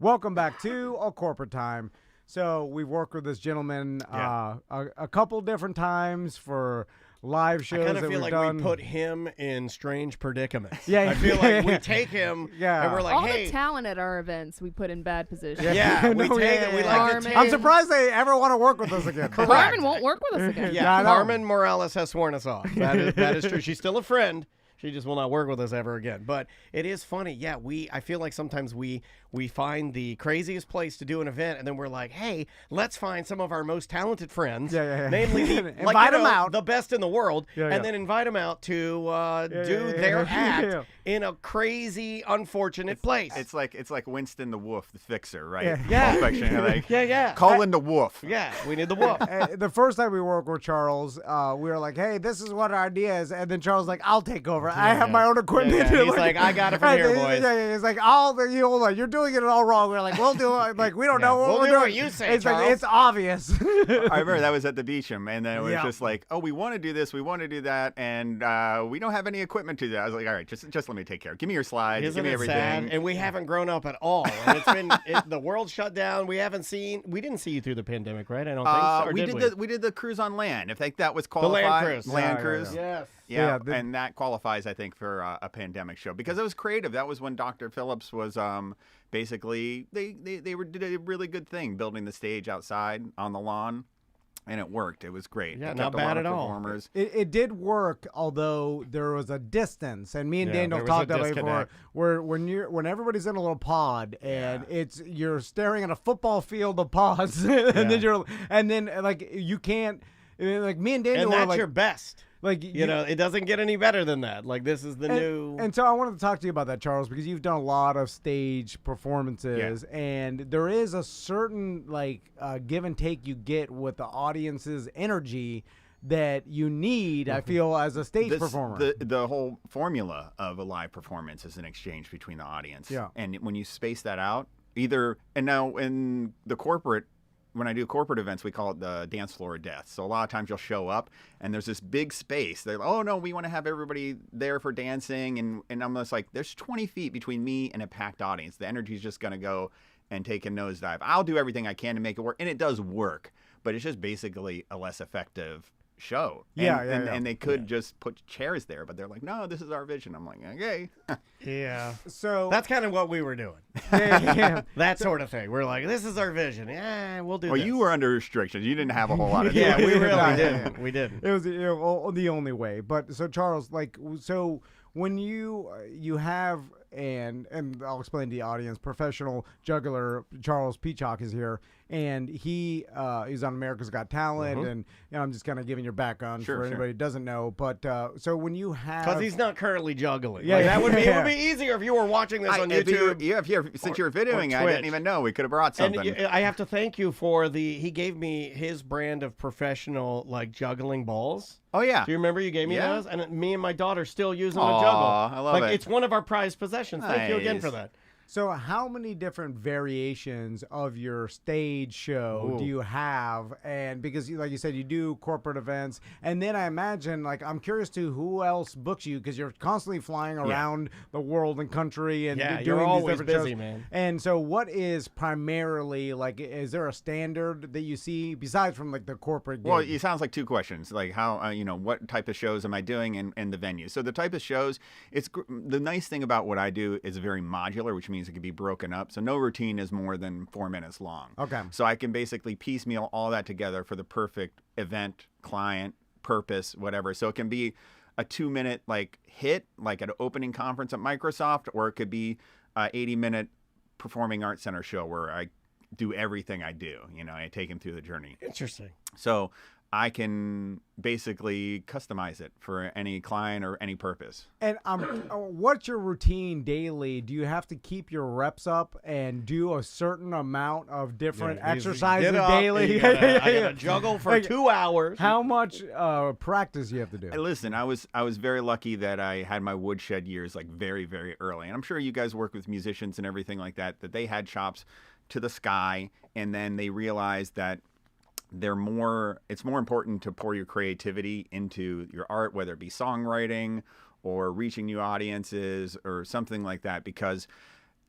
Welcome back to A Corporate Time. So we've worked with this gentleman a couple different times for live shows I kind that of feel we've like done. we put him in strange predicaments. Yeah, I feel like we yeah. take him Yeah. and we're like, All hey, the talent at our events we put in bad positions. yeah, we No, take yeah, it. We yeah. like to Carmen. take. I'm surprised they ever want to work with us again. Carmen won't work with us again. Yeah, Yeah, I know. Carmen Morales has sworn us off. That is true. She's still a friend. She just will not work with us ever again. But it is funny. Yeah, I feel like sometimes we find the craziest place to do an event, and then we're like, hey, let's find some of our most talented friends, Yeah. namely Invite 'em out. the best in the world, Yeah. and then invite them out to do their act yeah. in a crazy, unfortunate place. It's like Winston the Wolf, the fixer, right? Yeah. Pulp Fiction, you're like, yeah. call in the wolf. Yeah, we need the wolf. The first time we worked with Charles, we were like, "Hey, this is what our idea is," and then Charles was like, "I'll take over. I have my own equipment." Yeah. He's like, "I got it from here, boys." Yeah, he's like, you're doing it all wrong." We're like, "We'll do it." Like, we don't know what We'll we're do doing. what you say, It's like Charles. it's obvious. I remember that was at the Beecham, and then it was Yeah. just like, oh, we want to do this, we want to do that, and we don't have any equipment to do that. I was like, all right, just let me take care. Give me your slides, Isn't give me it everything. sad? And we haven't grown up at all. And it's been the world shut down. We didn't see you through the pandemic, right? I don't think so. Or we did the cruise on land. If that was the land qualified, cruise. land Yeah, cruise. Yes. Yeah, Yeah, and that qualifies capitalize, I think, for a pandemic show because it was creative. That was when Dr. Phillips was basically did a really good thing building the stage outside on the lawn. And it worked. It was great. Yeah, It not kept a lot bad of at all. performers. It did work, although there was a distance, and me and Yeah, Daniel there was a talked about it before. disconnect. Where when everybody's in a little pod and you're staring at a football field of pods, and then like you can't, like me and Daniel And were that's like your best. like You know, it doesn't get any better than that. Like this is the new. And so I wanted to talk to you about that, Charles, because you've done a lot of stage performances, and there is a certain like give and take you get with the audience's energy that you need. I feel as a stage performer. The whole formula of a live performance is an exchange between the audience. Yeah. And when you space that out, and now in the corporate. When I do corporate events, we call it the dance floor of death. So a lot of times you'll show up and there's this big space. They're like, oh no, we want to have everybody there for dancing. And I'm just like, there's 20 feet between me and a packed audience. The energy is just going to go and take a nosedive. I'll do everything I can to make it work. And it does work, but it's just basically a less effective show. And they could just put chairs there, but they're like, no, this is our vision. I'm like, okay. Yeah. So That's kind of what we were doing. yeah. That sort of thing. We're like, this is our vision. Yeah, we'll do Well, this. you were under restrictions. You didn't have a whole lot of Yeah, choice. we really Yeah, didn't. yeah. We didn't. It was the only way. But so Charles, like, so when you have and I'll explain to the audience, professional juggler Charles Peacock is here, and he's on America's Got Talent, and I'm just kind of giving your background for anybody who doesn't know. But so when you have, Because he's not currently juggling. Yeah, Like, yeah, that would be. It yeah. would be easier if you were watching this on If YouTube. since you're videoing, I Twitch. didn't even know. We could have brought And something. I have to thank you for he gave me his brand of professional like juggling balls. Oh yeah. Do you remember you gave me Yeah. those? And me and my daughter still use them Aw, to juggle. I love like it. it's one of our prized possessions. Thank you again for Nice. that. So how many different variations of your stage show do you have? And because like you said, you do corporate events, and then I imagine, like, I'm curious to who else books you, because you're constantly flying around the world and country and Yeah, doing you're these always different busy, shows. man. And so what is primarily, like, is there a standard that you see besides from like the corporate gig? Well, it sounds like two questions, like how, what type of shows am I doing and the venue. So the type of shows, the nice thing about what I do is very modular, which means it can be broken up. So no routine is more than 4 minutes long. Okay. So I can basically piecemeal all that together for the perfect event, client, purpose, whatever. So it can be a 2-minute like hit, like at an opening conference at Microsoft, or it could be a 80-minute performing arts center show where I do everything I do. I take him through the journey. Interesting. So I can basically customize it for any client or any purpose. And what's your routine daily? Do you have to keep your reps up and do a certain amount of different exercises Get up, daily? and I gotta juggle for Like, 2 hours. How much practice you have to do? Hey, listen, I was very lucky that I had my woodshed years like very, very early. And I'm sure you guys work with musicians and everything like that they had chops to the sky, and then they realized that it's more important to pour your creativity into your art, whether it be songwriting or reaching new audiences or something like that, because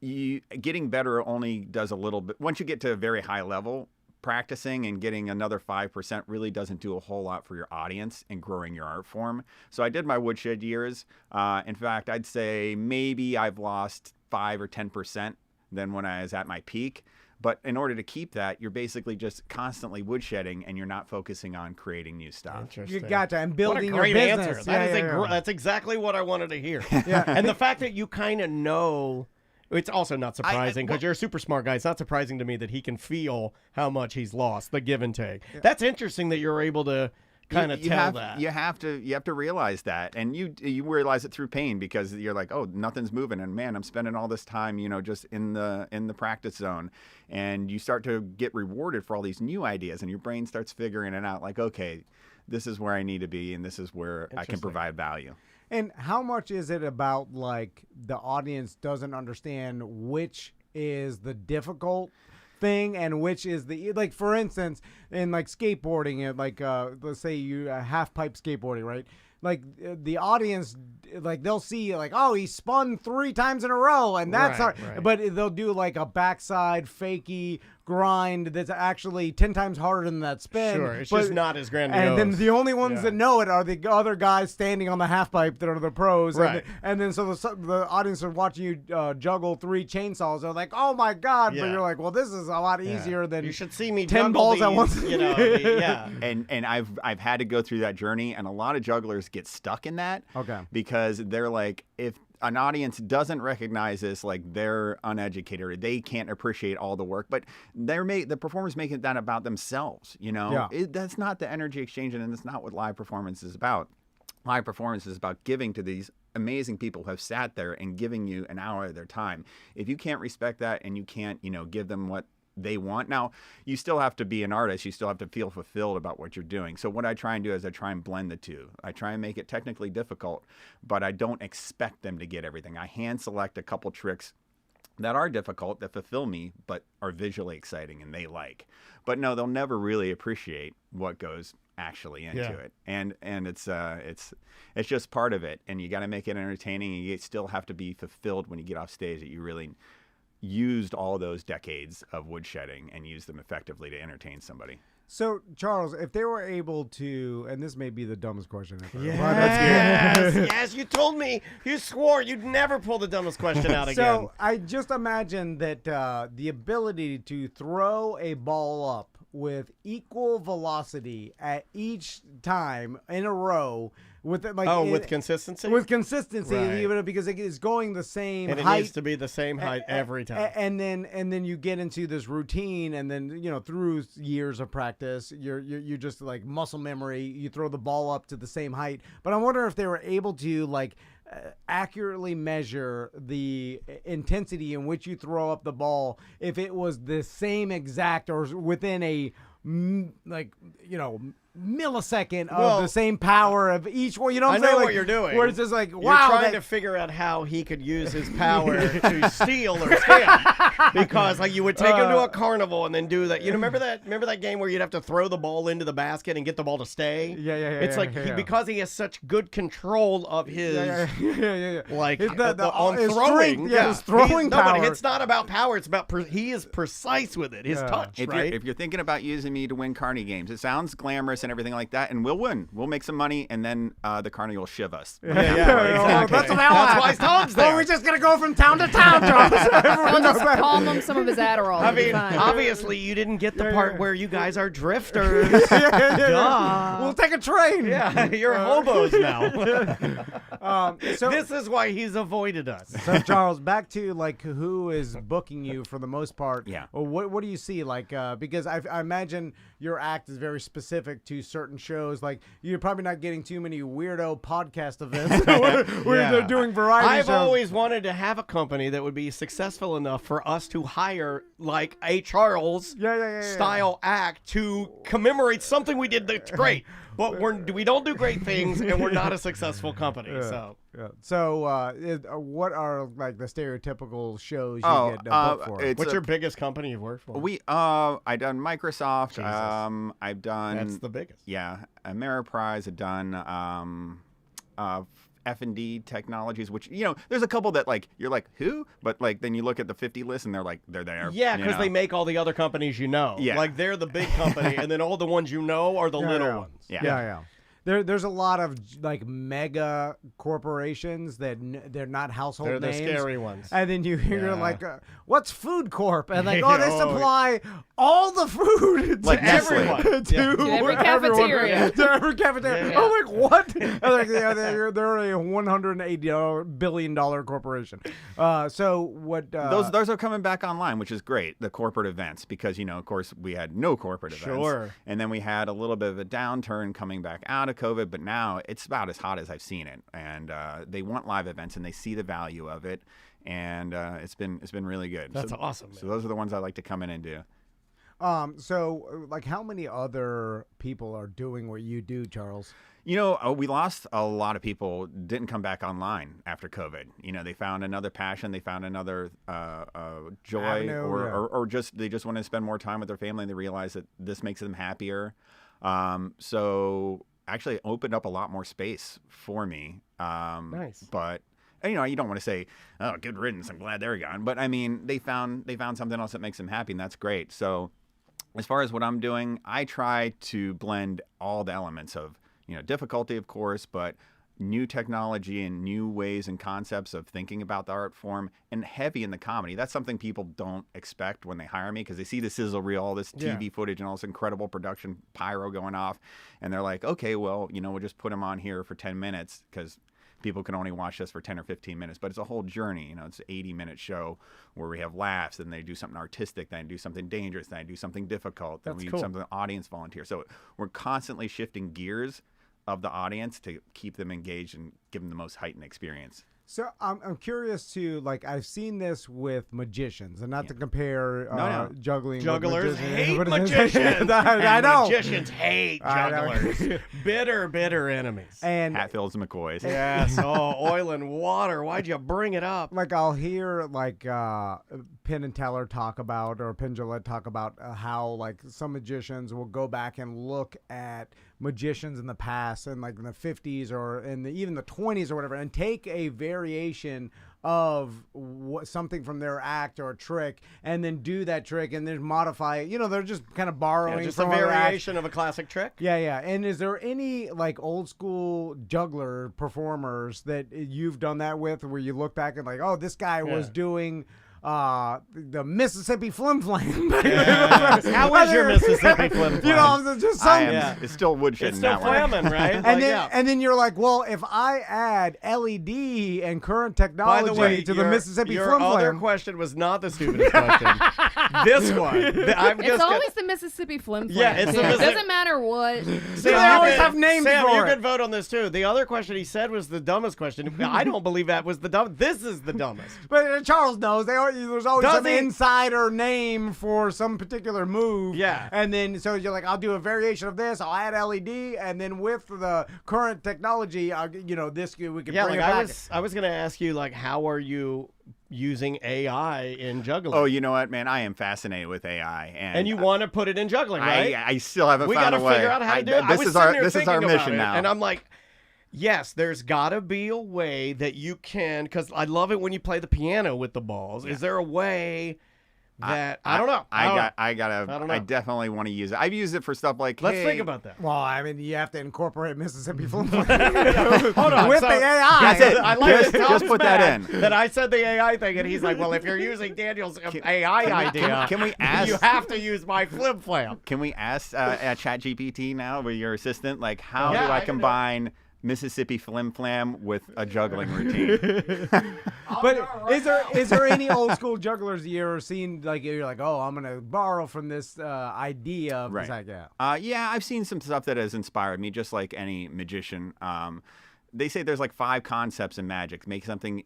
getting better only does a little bit. Once you get to a very high level, practicing and getting another 5% really doesn't do a whole lot for your audience and growing your art form. So I did my woodshed years. In fact, I'd say maybe I've lost 5 or 10% than when I was at my peak. But in order to keep that, you're basically just constantly woodshedding, and you're not focusing on creating new stuff. Interesting. You gotcha. And building what a great your business. answer. That's exactly what I wanted to hear. Yeah. And the fact that you kind of know, it's also not surprising because you're a super smart guy. It's not surprising to me that he can feel how much he's lost, the give and take. Yeah. That's interesting that you're able to kind of tell that. You have to realize that, and you realize it through pain, because you're like, oh, nothing's moving, and man, I'm spending all this time, just in the practice zone, and you start to get rewarded for all these new ideas, and your brain starts figuring it out, like, okay, this is where I need to be, and this is where I can provide value. And how much is it about, like, the audience doesn't understand which is the difficult thing and which is the, like, for instance, in like skateboarding, like let's say you half pipe skateboarding, right? Like the audience, like they'll see like, oh, he spun 3 times in a row, and that's right. but they'll do like a backside fakie grind that's actually 10 times harder than that spin. Sure, it's just not as grandiose. And then the only ones that know it are the other guys standing on the half pipe that are the pros. Right. And then so the audience are watching you juggle 3 chainsaws. They're like, oh my God. Yeah. But you're like, well, this is a lot easier than you should see me 10 juggle balls these, at once. you know, yeah. And I've had to go through that journey, and a lot of jugglers get stuck in that. Okay. Because they're like, if an audience doesn't recognize this, like they're uneducated, they can't appreciate all the work, but the performers making that about themselves, you know. Yeah. That's not the energy exchange, and it's not what live performance is about. Live performance is about giving to these amazing people who have sat there and giving you an hour of their time. If you can't respect that and you can't, you know, give them what they want. Now, you still have to be an artist. You still have to feel fulfilled about what you're doing. So what I try and do is I try and blend the two. I try and make it technically difficult, but I don't expect them to get everything. I hand select a couple tricks that are difficult, that fulfill me, but are visually exciting and they like. But no, they'll never really appreciate what goes actually into it. And it's just part of it. And you got to make it entertaining, and you still have to be fulfilled when you get off stage that you really used all those decades of woodshedding and used them effectively to entertain somebody. So, Charles, if they were able to, and this may be the dumbest question ever. Yes, you told me. You swore you'd never pull the dumbest question out again. So, I just imagine that the ability to throw a ball up with equal velocity at each time in a row with with consistency? With consistency, Right. even because it is going the same And it height. needs to be the same height every time. And then you get into this routine, and then through years of practice, you're just like muscle memory. You throw the ball up to the same height. But I wonder if they were able to accurately measure the intensity in which you throw up the ball, if it was the same exact or within a millisecond of the same power of each one. You know what I'm saying? I know what you're doing. Where it's just like, wow. You're trying to figure out how he could use his power to steal or scam. Because you would take him to a carnival and then do that. You remember that game where you'd have to throw the ball into the basket and get the ball to stay? Yeah. It's because he has such good control of his on throwing. His throwing power. But it's not about power. It's about he is precise with it. His touch, right? If you're thinking about using me to win carny games, it sounds glamorous and everything like that, and we'll win. We'll make some money, and then the carny will shiv us. Exactly. That's why Tom's there. We're just gonna go from town to town, Charles. I'll just palm him some of his Adderall. I mean, obviously, you didn't get the part where you guys are drifters. We'll take a train. Yeah, you're hobos now. So this is why he's avoided us. So, Charles, back to who is booking you for the most part. Yeah. What do you see? Because I imagine your act is very specific to certain shows. You're probably not getting too many weirdo podcast events where they're doing variety shows. I've always wanted to have a company that would be successful enough for us to hire a Charles style act to commemorate something we did that's great. But we don't do great things, and we're not a successful company. So what are the stereotypical shows you get booked for? What's your biggest company you've worked for? I've done Microsoft. Jesus. I've done. That's the biggest. Yeah, Ameriprise. I've done F&D Technologies, which there's a couple that you're like, who? But then you look at the 50 list and they're there. Yeah, because they make all the other companies Yeah. they're the big company, and then all the ones are the little ones. Yeah. There's a lot of mega corporations that they're not household They're names. the scary ones. And then you hear what's Food Corp? And they supply all the food Like to Nestle. everyone. To every cafeteria. To every cafeteria. Yeah. I'm like, what? They're a $180 billion corporation. So what? Those are coming back online, which is great. The corporate events, because of course we had no corporate events. Sure. And then we had a little bit of a downturn coming back out of COVID, but now it's about as hot as I've seen it. And they want live events, and they see the value of it, and it's been really good. That's awesome. So those are the ones I like to come in and do. So how many other people are doing what you do, Charles? We lost a lot of people, didn't come back online after COVID. They found another passion, they found another joy, Avenue, or just they just want to spend more time with their family, and they realize that this makes them happier. So actually it opened up a lot more space for me. Nice. But you know, you don't want to say, oh, good riddance, I'm glad they're gone. But I mean, they found something else that makes them happy, and that's great. So as far as what I'm doing, I try to blend all the elements of, you know, difficulty, of course, but new technology and new ways and concepts of thinking about the art form, and heavy in the comedy. That's something people don't expect when they hire me, because they see the sizzle reel, all this TV footage and all this incredible production pyro going off, and they're like, okay, well, you know, we'll just put them on here for 10 minutes because people can only watch this for 10 or 15 minutes, but it's a whole journey. You know, it's an 80-minute show where we have laughs, and they do something artistic, then do something dangerous, then do something difficult, then we do something audience volunteer. So we're constantly shifting gears of the audience to keep them engaged and give them the most heightened experience. So I'm curious to, like, I've seen this with magicians, and not to compare juggling. Jugglers with hate magicians. I know. Magicians hate jugglers. bitter enemies. And Hatfields and McCoys. Yes. Oh, oil and water. Why'd you bring it up? like, I'll hear like Penn and Teller talk about, or Penn Jillette talk about how like some magicians will go back and look at magicians in the past, and like in the 50s or in even the 20s or whatever, and take a variation of something from their act or a trick, and then do that trick and then modify it. You know, they're just kind of borrowing just from a other variation of a classic trick. Yeah. And is there any like old school juggler performers that you've done that with, where you look back and like, oh, this guy was doing the Mississippi Flim Flam? Yes. How is your Mississippi Flim Flam? You know, just some. It's still woodshed. It's still flamming, right? And then you're like, well, if I add LED and current technology By the way, to the Mississippi your Flim other Flam. question was not the stupidest question. This one. It's always the Mississippi Flim Flam. Yeah, it's the It doesn't matter what. Sam, They always have names Sam, for you it. could vote on this too. The other question he said was the dumbest question. I don't believe that was the dumbest. This is the dumbest. But Charles knows there's always Does some he? insider name for some particular move. Yeah. And then so you're like, I'll do a variation of this. I'll add LED, and then with the current technology, this we can Yeah, bring like it back. I was gonna ask you, like, how are you using AI in juggling? Oh, you know what, man? I am fascinated with AI, and you want to put it in juggling, right? I still haven't We found gotta a way. figure out how to do it. This is our mission now. And I'm like, yes, there's got to be a way that you can, because I love it when you play the piano with the balls. Is there a way that I don't know? I definitely want to use it. I've used it for stuff like, Let's think about that. Well, I mean, you have to incorporate Mississippi Flim Flam Hold on, with so the AI. That's it. I like Just that Tom's put that mad in. That I said the AI thing, and he's like, well, if you're using Daniel's AI idea, Can we ask? you have to use my Flim Flam. Can we ask ChatGPT now, with your assistant, like, how Yeah, do I I can do it. combine Mississippi Flim Flam with a juggling routine? But is there any old school jugglers you ever seen, like, you're like, oh, I'm gonna borrow from this idea of Right. this, like, yeah. Yeah, I've seen some stuff that has inspired me, just like any magician. They say there's like 5 concepts in magic: make something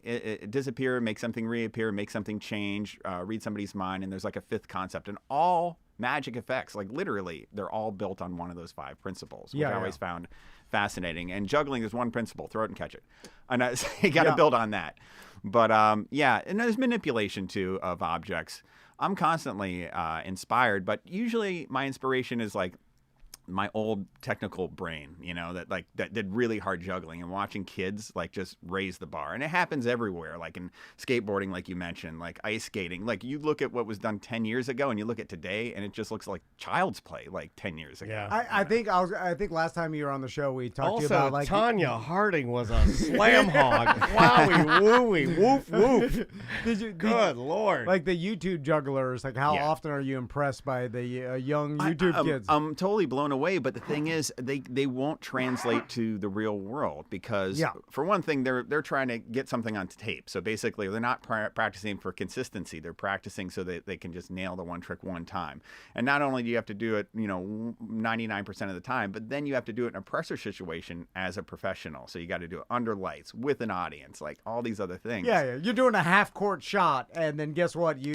disappear, make something reappear, make something change, read somebody's mind, and there's like a 5th concept. And all magic effects, like literally, they're all built on one of those 5 principles, which I always found fascinating. And juggling is one principle: throw it and catch it. And you got to build on that. But and there's manipulation too of objects. I'm constantly inspired, but usually my inspiration is like my old technical brain, that did really hard juggling, and watching kids like just raise the bar. And it happens everywhere, like in skateboarding, like you mentioned, like ice skating. Like you look at what was done 10 years ago and you look at today, and it just looks like child's play like 10 years ago. Yeah. I think last time you were on the show, we talked to you Also, about, like, Tanya Harding was a slam hog. Wowie, wooey, woof, woof. Good Lord. like the YouTube jugglers, like how Yeah. often are you impressed by the young YouTube kids? I'm totally blown away, but the thing is, they won't translate to the real world, because for one thing, they're trying to get something on tape. So basically, they're not practicing for consistency. They're practicing so that they can just nail the one trick one time. And not only do you have to do it, 99% of the time, but then you have to do it in a pressure situation as a professional. So you got to do it under lights with an audience, like all these other things. Yeah, you're doing a half-court shot, and then guess what? You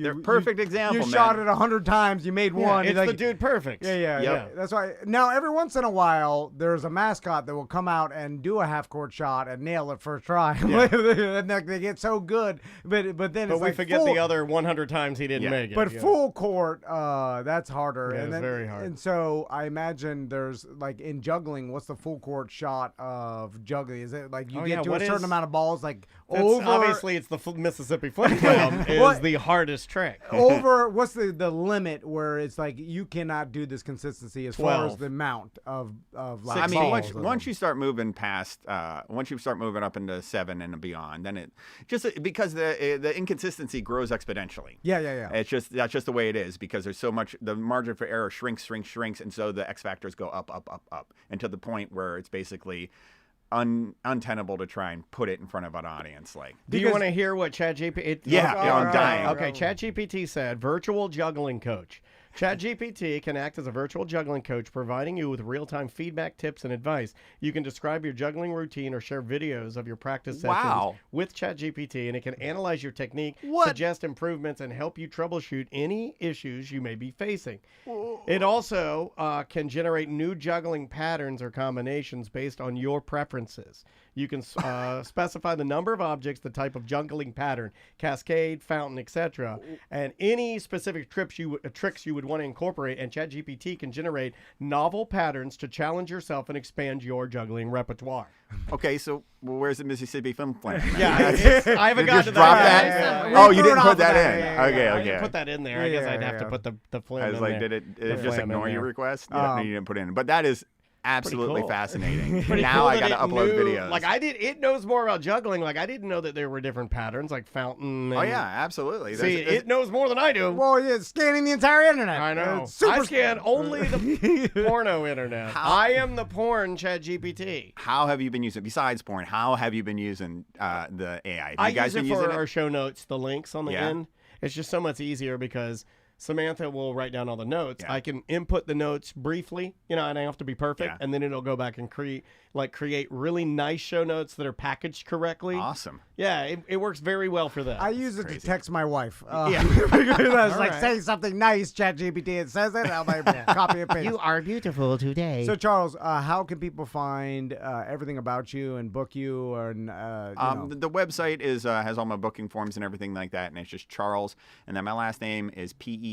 They're perfect example, You man. shot it 100 times, you made one. It's like, the dude perfect. Yeah. That's why now every once in a while there's a mascot that will come out and do a half-court shot and nail it first try. And they get so good, but then But it's we like forget full, the other 100 times he didn't make it. But yeah. full court, that's harder. Yeah, and it's then, very hard. And so I imagine there's like in juggling, what's the full court shot of juggling? Is it like you get to a certain amount of balls, like over? Obviously, it's the Mississippi Flip Clam is the hardest trick. Over what's the limit where it's like you cannot do this consistency as far as the amount of like I mean, balls once you start moving past, once you start moving up into 7 and beyond, then it just because the inconsistency grows exponentially. Yeah. It's just that's just the way it is because there's so much. The margin for error shrinks, and so the X factors go up, and to the point where it's basically untenable to try and put it in front of an audience. Like, do you want to hear what ChatGPT? Yeah, I'm dying. Okay, ChatGPT said virtual juggling coach. ChatGPT can act as a virtual juggling coach, providing you with real-time feedback, tips, and advice. You can describe your juggling routine or share videos of your practice sessions with ChatGPT, and it can analyze your technique, suggest improvements, and help you troubleshoot any issues you may be facing. It also can generate new juggling patterns or combinations based on your preferences. You can specify the number of objects, the type of juggling pattern, cascade, fountain, etc., and any specific tricks you would want to incorporate, and ChatGPT can generate novel patterns to challenge yourself and expand your juggling repertoire. Okay, so where's the Mississippi Film Plan? Yeah, I haven't got to drop that. that. Yeah. Oh, you didn't put that in. Okay. I didn't put that in there. I guess I'd have to put the flim I was in like, there. did it just ignore your request? No, you didn't put it in. But that is absolutely cool. fascinating. Pretty Now cool I that got to upload it knew- videos. Like it knows more about juggling. Like I didn't know that there were different patterns, like fountain. Oh and- yeah, absolutely. See, it knows more than I do. Well, yeah, scanning the entire internet. I know. It's super I scan only the porno internet. I am the porn ChatGPT. How have you been using besides porn? How have you been using the AI? Have you guys use it been for using our show notes, the links on the end. It's just so much easier because Samantha will write down all the notes. Yeah. I can input the notes briefly, and I don't have to be perfect, Yeah. and then it'll go back and create really nice show notes that are packaged correctly. Awesome. Yeah, it works very well for that. I use it to text my wife. Yeah. Because I was All like, right. say something nice, ChatGPT. It says it. I'm like, copy and paste. are beautiful today. So, Charles, how can people find everything about you and book you? And you know? The website is has all my booking forms and everything like that, and it's just Charles, and then my last name is Peachock.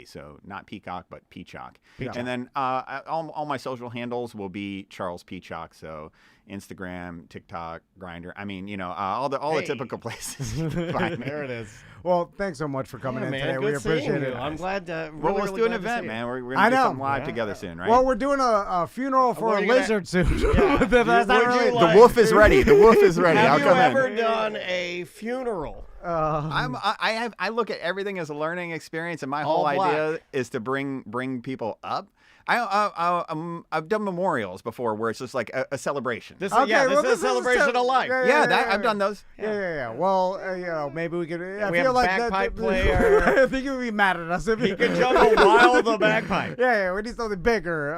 So not Peacock, but Peachock. And then all my social handles will be Charles Peacock. So Instagram, TikTok, Grindr. I mean, all the typical places. Find me. There it is. Well, thanks so much for coming in man, today. good We appreciate seeing it. you. I'm glad. Well, let's do an event, man. We're I gonna do know. something live together soon, right? Well, we're doing a funeral for Well, a you're gonna- lizard soon. Yeah. That's not Would you really. like- the wolf is ready. The wolf is ready. I'll Have you come ever in. done a funeral? I look at everything as a learning experience, and my All whole idea black. is to bring people up. I've done memorials before where it's just like a celebration. This Okay, is well, a celebration of life. I've done those. Yeah. Well, maybe we could. I we feel have a like bagpipe that, player. I think he would be mad at us if He can juggle while the bagpipe. Yeah, we need something bigger.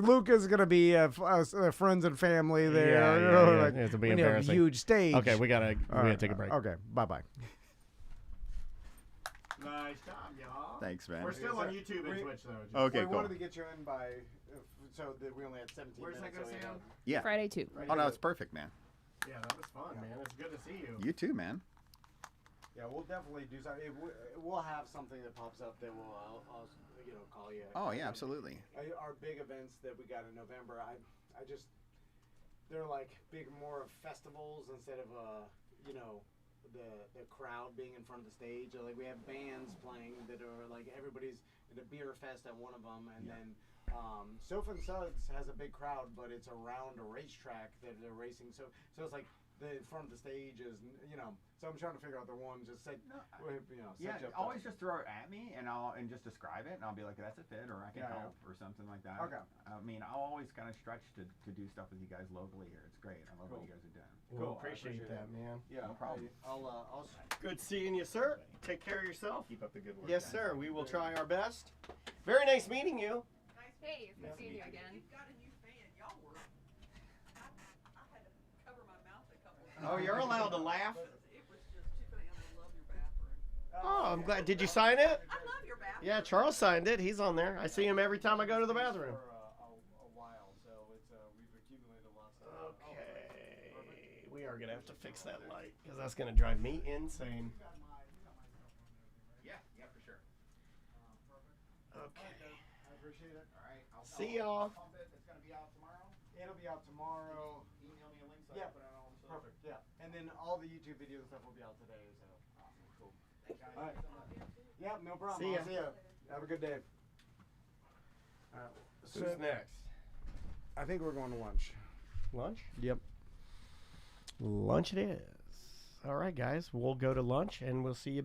Luca's gonna be friends and family there. Yeah. Like, It'll be we need a embarrassing. huge stage. Okay, we gotta take a break. Okay, bye. Nice job, y'all. Thanks, man. We're still on YouTube and Twitch though. Okay, cool. to get you in by, so that we only had 17 Where's that minutes. go, Sam? Yeah. Friday too. Oh no, it's perfect, man. Yeah, that was fun, man. It's good to see you. You too, man. Yeah, we'll definitely do something. We'll have something that pops up that I'll call you. Oh yeah, absolutely. Our big events that we got in November, I just, they're like more of festivals instead of the crowd being in front of the stage. Like we have bands playing that are like everybody's at a beer fest at one of them, and then Sofa and Suds has a big crowd, but it's around a racetrack that they're racing. So it's like the in front of the stage is So I'm trying to figure out the one. Just set, Yeah, set you up always just throw it at me, and I'll just describe it, and I'll be like, "That's a fit," or "I can help," or something like that. Okay. I mean, I'll always kind of stretch to do stuff with you guys locally here. It's great. I love what you guys are doing. Cool. I Appreciate that, man. Yeah, No problem. I'll Good seeing you, sir. Take care of yourself. Keep up the good work. Yes, guys. sir. We will try our best. Very nice meeting you. Hey, it's good seeing you again. You've got a new fan. Y'all were. I had to cover my mouth a couple of times. Oh, you're allowed to laugh. It was just too funny. I love your bathroom. Oh, I'm glad. Did you sign it? I love your bathroom. Yeah, Charles signed it. He's on there. I see him every time I go to the bathroom. a while, so we've accumulated lots of. Okay. We are gonna have to fix that light because that's gonna drive me insane. Yeah, for sure. Okay. I appreciate it. All right. I'll See y'all. pump it. It's gonna be out tomorrow. It'll be out tomorrow. Email me a link so I Yeah. can put it on all the stuff. Perfect. Yeah. And then all the YouTube videos and stuff will be out today. So. Awesome. Cool. All right. Yeah, no problem. See ya. I'll see ya. Have a good day. Who's next? I think we're going to lunch. Lunch? Yep. Lunch it is. All right, guys. We'll go to lunch and we'll see you back.